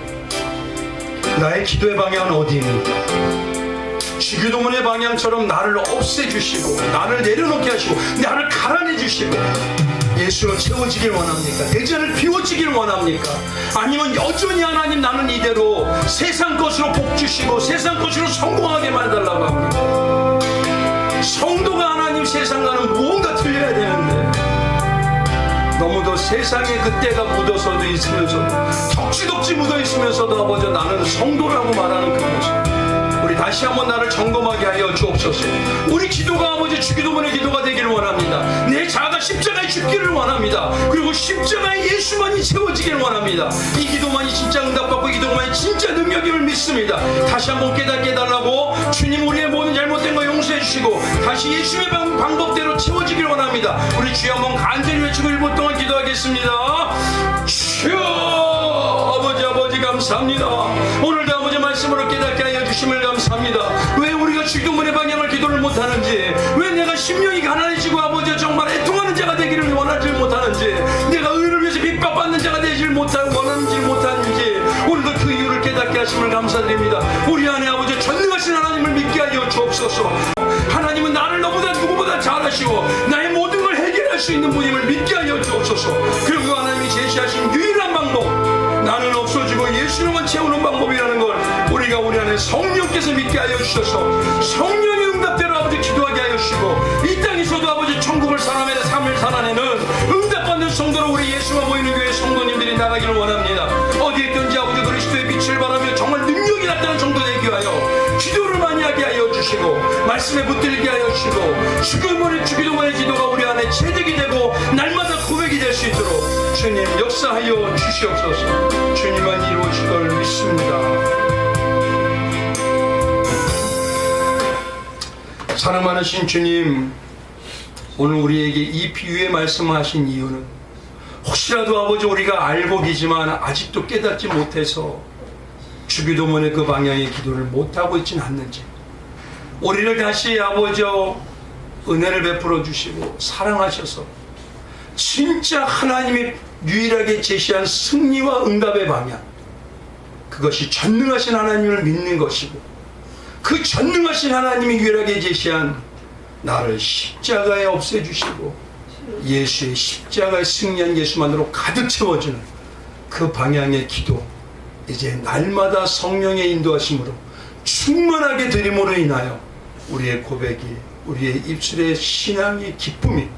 나의 기도의 방향은 어디입니까? 주기도문의 방향처럼 나를 없애주시고 나를 내려놓게 하시고 나를 가라내주시고 예수로 채워지길 원합니까? 내 자를 비워지길 원합니까? 아니면 여전히 하나님 나는 이대로 세상 것으로 복 주시고 세상 것으로 성공하게 만달라고 합니까? 성도가 하나님 세상과는 무언가 틀려야 되는데 너무도 세상에 그때가 묻어서도 있으면서도 덕지덕지 묻어 있으면서도 아버지 나는 성도라고 말하는 그 모습, 우리 다시 한번 나를 점검하게 하여 주옵소서. 우리 기도가 아버지 주기도문의 기도가 되기를 원합니다. 내 자아가 십자가에 죽기를 원합니다. 그리고 십자가에 예수만이 채워지기를 원합니다. 이 기도만이 진짜 응답받고 이 기도만이 진짜 능력임을 믿습니다. 다시 한번 깨닫게 해달라고 주님 우리의 모든 잘못된 거 용서해 주시고 다시 예수의 방법대로 채워지기를 원합니다. 우리 주여 한번 간절히 외치고 1분 동안 기도하겠습니다. 주여 아버지 감사합니다. 오늘도 아버지 말씀으로 깨닫게 하여 주심을 감사합니다. 왜 우리가 주기도문의 방향을 기도를 못하는지, 왜 내가 심령이 가난해지고 아버지 정말 애통하는 자가 되기를 원하지 못하는지, 내가 의를 위해서 핍박받는 자가 되질 원하는지 못하는지 오늘도 그 이유를 깨닫게 하심을 감사드립니다. 우리 안에 아버지 전능하신 하나님을 믿게 하여 주옵소서. 하나님은 나를 너보다 누구보다 잘 아시고 나의 모든 걸 해결할 수 있는 분임을 믿게 하여 주옵소서. 그리고 하나님이 제시하신 유일한 방법, 나는 없어지고 예수로만 채우는 방법이라는 걸 우리가 우리 안에 성령께서 믿게 하여 주셔서 성령의 응답대로 아버지 기도하게 하여 주시고 이 땅에서도 아버지 천국을 살아내는 삶을 살아내는 응답받는 성도로 우리 예수가 모이는 교회 성도님들이 나가기를 원합니다. 어디에 있든지 아버지 그리스도의 빛을 바라며 정말 능력이 나타나는 성도 되게 하여 기도를 많이 하게 하여 주시고 말씀에 붙들게 하여 주시고 주기도문의 기도가 우리 안에 체득이 되고 날마다 고백이 될 수 있도록 주님 역사하여 주시옵소서. 주님만 이루어질 걸 믿습니다. 사랑 많으신 주님, 오늘 우리에게 이 비유의 말씀하신 이유는 혹시라도 아버지 우리가 알고 계지만 아직도 깨닫지 못해서 주기도문의 그 방향의 기도를 못하고 있지는 않는지, 우리를 다시 아버지 은혜를 베풀어 주시고 사랑하셔서 진짜 하나님이 유일하게 제시한 승리와 응답의 방향, 그것이 전능하신 하나님을 믿는 것이고 그 전능하신 하나님이 유일하게 제시한 나를 십자가에 없애주시고 예수의 십자가에 승리한 예수만으로 가득 채워주는 그 방향의 기도, 이제 날마다 성령의 인도하심으로 충만하게 드림으로 인하여 우리의 고백이, 우리의 입술의 신앙의 기쁨이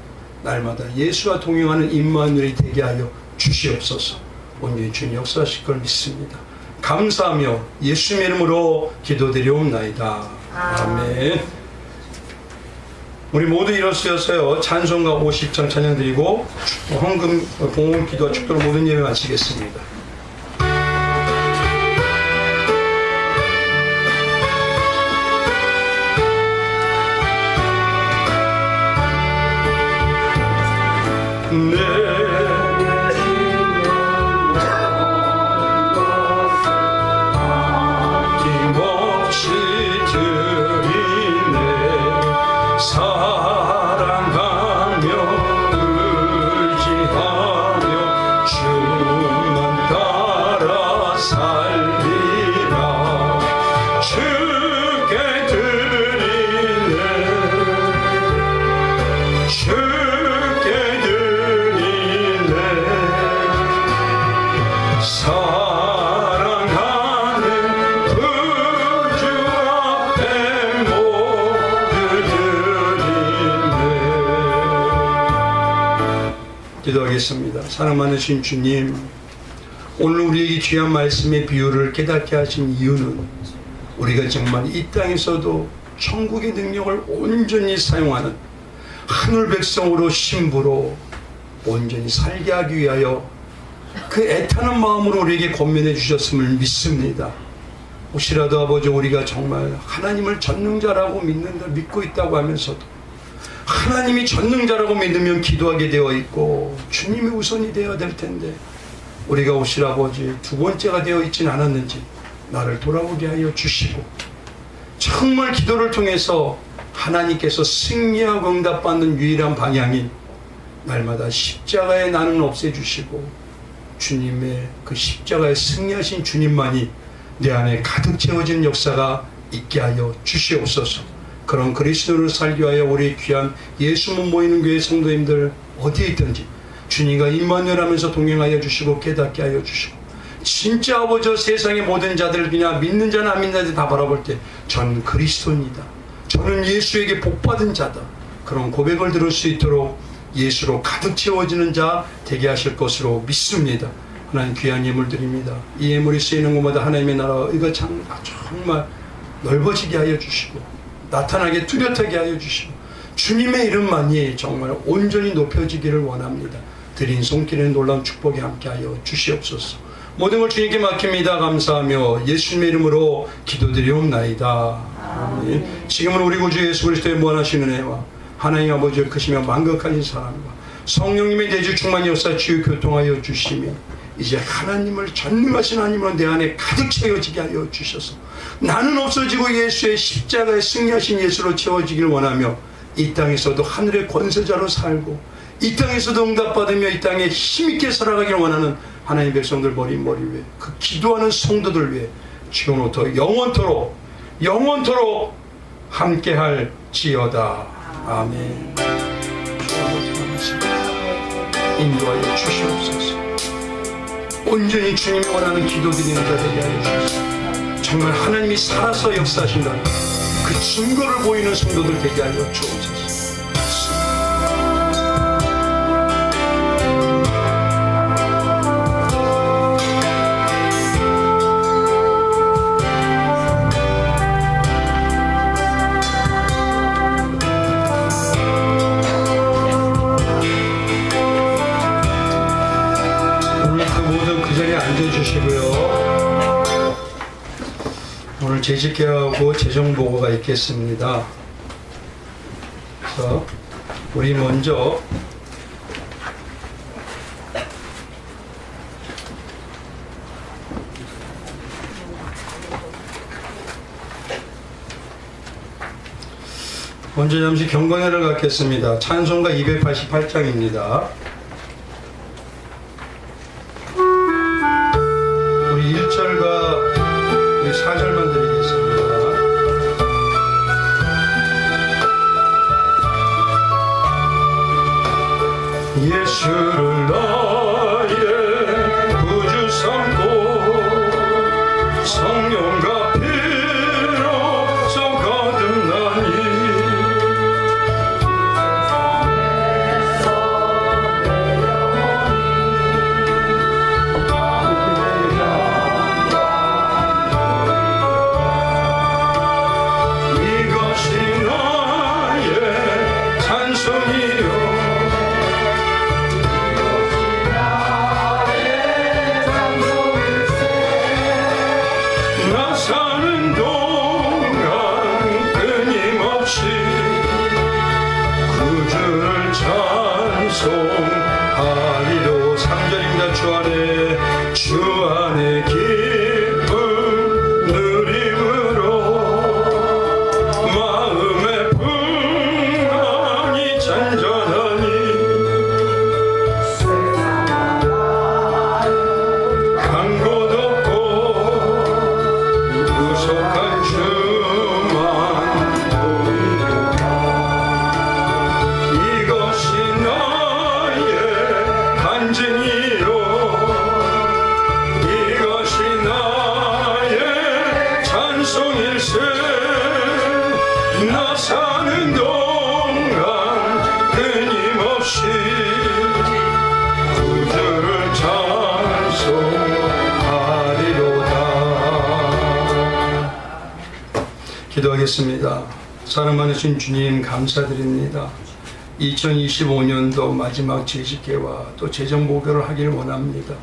날마다 예수와 동행하는 임마누엘이 되게 하여 주시옵소서. 온전히 주님 역사하실 걸 믿습니다. 감사하며 예수의 이름으로 기도드리옵나이다. 아멘. 우리 모두 일어서서요 찬송가 50장 찬양드리고 헌금 봉헌 기도와 축도로 모든 예배 마치겠습니다. 기도하겠습니다. 사랑 많으신 주님, 오늘 우리에게 귀한 말씀의 비유를 깨닫게 하신 이유는 우리가 정말 이 땅에서도 천국의 능력을 온전히 사용하는 하늘 백성으로 신부로 온전히 살게 하기 위하여 그 애타는 마음으로 우리에게 권면해 주셨음을 믿습니다. 혹시라도 아버지 우리가 정말 하나님을 전능자라고 믿고 있다고 하면서도 하나님이 전능자라고 믿으면 기도하게 되어 있고 주님이 우선이 되어야 될 텐데 우리가 혹시 아버지 두 번째가 되어 있진 않았는지 나를 돌아보게 하여 주시고 정말 기도를 통해서 하나님께서 승리하고 응답받는 유일한 방향인 날마다 십자가에 나는 없애주시고 주님의 그 십자가에 승리하신 주님만이 내 안에 가득 채워진 역사가 있게 하여 주시옵소서. 그런 그리스도를 살기 위하여 우리 귀한 예수문 모이는 교회 성도님들 어디에 있든지 주님과 임마누엘하면서 동행하여 주시고 깨닫게 하여 주시고, 진짜 아버지 세상의 모든 자들을 그냥 믿는 자나 안 믿는 자 다 바라볼 때 저는 그리스도인이다, 저는 예수에게 복받은 자다, 그런 고백을 들을 수 있도록 예수로 가득 채워지는 자 되게 하실 것으로 믿습니다. 하나님 귀한 예물 드립니다. 이 예물이 쓰이는 곳마다 하나님의 나라와 의가 정말 넓어지게 하여 주시고 나타나게 뚜렷하게 하여 주시고 주님의 이름만이 정말 온전히 높여지기를 원합니다. 드린 손길에 놀라운 축복에 함께하여 주시옵소서. 모든 걸 주님께 맡깁니다. 감사하며 예수님의 이름으로 기도드리옵나이다. 아멘. 지금은 우리 구주 예수 그리스도의 무한하신 은혜와 하나님 아버지의 크시며 만극하신 사랑과 성령님의 내주 충만히 역사 치유 교통하여 주시며 이제 하나님을 전능하신 하나님으로 내 안에 가득 채워지게 하여 주셔서 나는 없어지고 예수의 십자가에 승리하신 예수로 채워지길 원하며 이 땅에서도 하늘의 권세자로 살고 이 땅에서도 응답받으며 이 땅에 힘있게 살아가길 원하는 하나님의 백성들 머리 위에 그 기도하는 성도들 위해 지금부터 영원토록 함께할 지어다. 아멘. 인도하여 주시옵소서. 온전히 주님이 원하는 기도드리는 자 되게 하여 주시옵소서. 정말 하나님이 살아서 역사하신다는 그 증거를 보이는 성도들 되게 하여 주옵소서. 오늘 재직회하고 재정보고가 있겠습니다. 그래서 우리 먼저 잠시 경건회를 갖겠습니다. 찬송가 288장입니다. 우리 1절과 4절만 드리겠습니다. 예수를 나의 구주 삼고 성령과 피로서 거듭나니 찬송하리로 3절입니다. 주 안에 기쁨 누림으로 마음의 평안이 잔잔하니 간 곳 없고 구속한 주만 보이리라. 이것이 간증이요 이것이 나의 찬송일세. 나 사는 동안 끊임없이 구주를 찬송하리로다. 기도하겠습니다. 사랑 많으신 주님 감사드립니다. 2025년도 마지막 재직회와 또 재정목요를 하길 원합니다.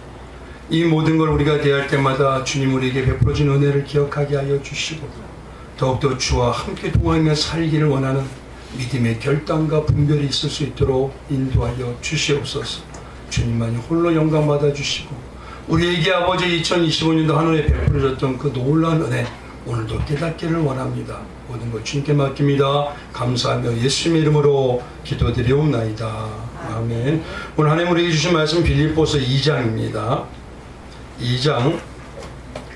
이 모든 걸 우리가 대할 때마다 주님 우리에게 베풀어준 은혜를 기억하게 하여 주시고 더욱더 주와 함께 동행하며 살기를 원하는 믿음의 결단과 분별이 있을 수 있도록 인도하여 주시옵소서. 주님만이 홀로 영광 받아주시고 우리에게 아버지 2025년도 하늘에 베풀어졌던 그 놀라운 은혜 오늘도 깨닫기를 원합니다. 모든 것 주님께 맡깁니다. 감사하며 예수님의 이름으로 기도드리옵나이다. 아멘. 오늘 하나님 우리에게 주신 말씀 빌립보서 2장입니다. 2장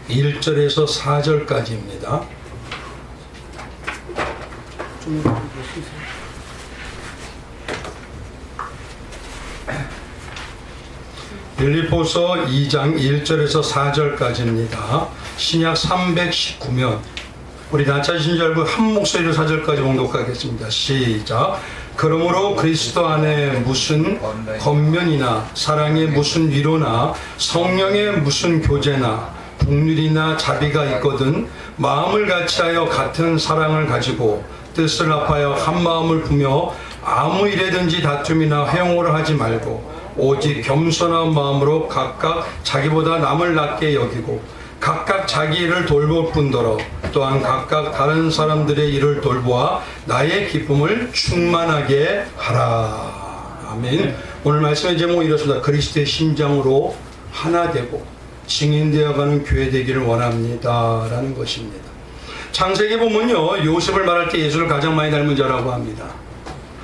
1절에서 4절까지입니다. 빌립보서 2장 1절에서 4절까지입니다. 신약 319면 우리 다 찾으신 줄 알고 한 목소리로 4절까지 봉독하겠습니다. 시작. 그러므로 그리스도 안에 무슨 권면이나 사랑의 무슨 위로나 성령의 무슨 교제나 국률이나 자비가 있거든 마음을 같이하여 같은 사랑을 가지고 뜻을 합하여 한 마음을 꾸며 아무 일에든지 다툼이나 회용을 하지 말고 오직 겸손한 마음으로 각각 자기보다 남을 낮게 여기고 각각 자기 일을 돌볼 뿐더러 또한 각각 다른 사람들의 일을 돌보아 나의 기쁨을 충만하게 하라. 아멘. 오늘 말씀의 제목은 이렇습니다. 그리스도의 심장으로 하나 되고 증인되어가는 교회 되기를 원합니다. 라는 것입니다. 창세기 보면요, 요셉을 말할 때 예수를 가장 많이 닮은 자라고 합니다.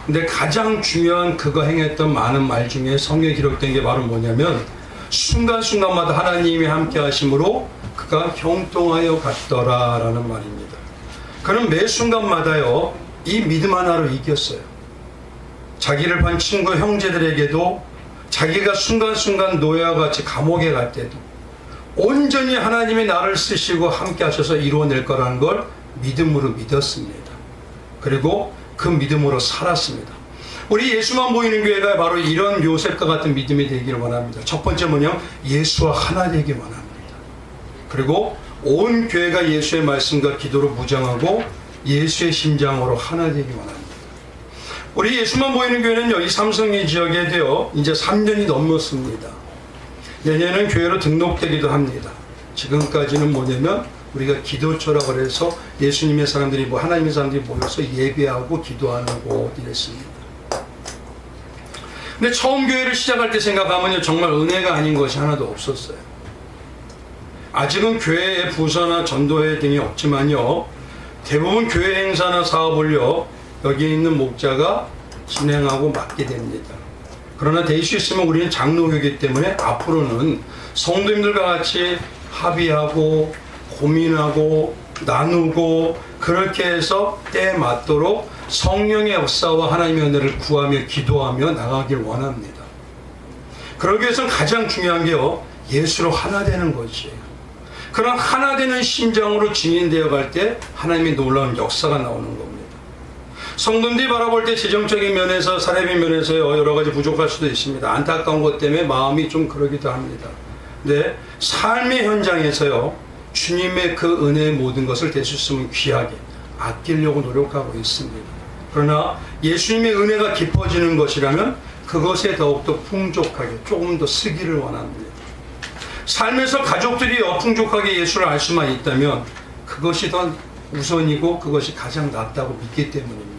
근데 가장 중요한 그가 행했던 많은 말 중에 성경에 기록된 게 바로 뭐냐면 순간순간마다 하나님이 함께 하심으로 그가 형통하여 갔더라 라는 말입니다. 그는 매 순간마다요 이 믿음 하나로 이겼어요. 자기를 반 친구 형제들에게도 자기가 순간순간 노예와 같이 감옥에 갈 때도 온전히 하나님이 나를 쓰시고 함께 하셔서 이루어낼 거라는 걸 믿음으로 믿었습니다. 그리고 그 믿음으로 살았습니다. 우리 예수만 보이는 교회가 바로 이런 요셉과 같은 믿음이 되기를 원합니다. 첫 번째 뭐냐? 예수와 하나 되기 원합니다. 그리고 온 교회가 예수의 말씀과 기도로 무장하고 예수의 심장으로 하나 되기 원합니다. 우리 예수만 보이는 교회는요, 이 삼성리 지역에 되어 이제 3년이 넘었습니다. 내년은 교회로 등록되기도 합니다. 지금까지는 뭐냐면 우리가 기도처라고 해서 예수님의 사람들이 하나님의 사람들이 모여서 예배하고 기도하는 곳이랬습니다. 근데 처음 교회를 시작할 때 생각하면요, 정말 은혜가 아닌 것이 하나도 없었어요. 아직은 교회의 부서나 전도회 등이 없지만요, 대부분 교회 행사나 사업을요 여기 있는 목자가 진행하고 맡게 됩니다. 그러나 될 수 있으면 우리는 장로교이기 때문에 앞으로는 성도님들과 같이 합의하고 고민하고 나누고 그렇게 해서 때에 맞도록 성령의 역사와 하나님의 은혜를 구하며 기도하며 나가길 원합니다. 그러기 위해서는 가장 중요한 게요, 예수로 하나 되는 것이에요. 그런 하나 되는 심장으로 증인되어 갈 때 하나님의 놀라운 역사가 나오는 겁니다. 성도들이 바라볼 때 재정적인 면에서 사례비 면에서요 여러 가지 부족할 수도 있습니다. 안타까운 것 때문에 마음이 좀 그러기도 합니다. 근데 삶의 현장에서요 주님의 그 은혜의 모든 것을 될 수 있으면 귀하게 아끼려고 노력하고 있습니다. 그러나 예수님의 은혜가 깊어지는 것이라면 그것에 더욱더 풍족하게 조금 더 쓰기를 원합니다. 삶에서 가족들이요 풍족하게 예수를 알 수만 있다면 그것이 더 우선이고 그것이 가장 낫다고 믿기 때문입니다.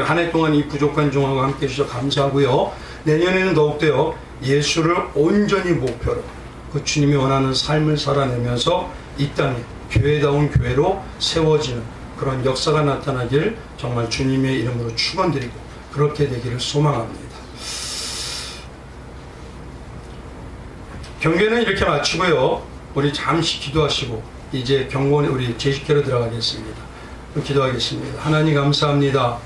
한 해 동안 이 부족한 종하고 함께 해주셔서 감사하고요. 내년에는 더욱더요 예수를 온전히 목표로 그 주님이 원하는 삶을 살아내면서 이 땅에 교회다운 교회로 세워지는 그런 역사가 나타나길 정말 주님의 이름으로 축원드리고 그렇게 되기를 소망합니다. 경배는 이렇게 마치고요. 우리 잠시 기도하시고 이제 경건에 우리 제식회로 들어가겠습니다. 기도하겠습니다. 하나님 감사합니다.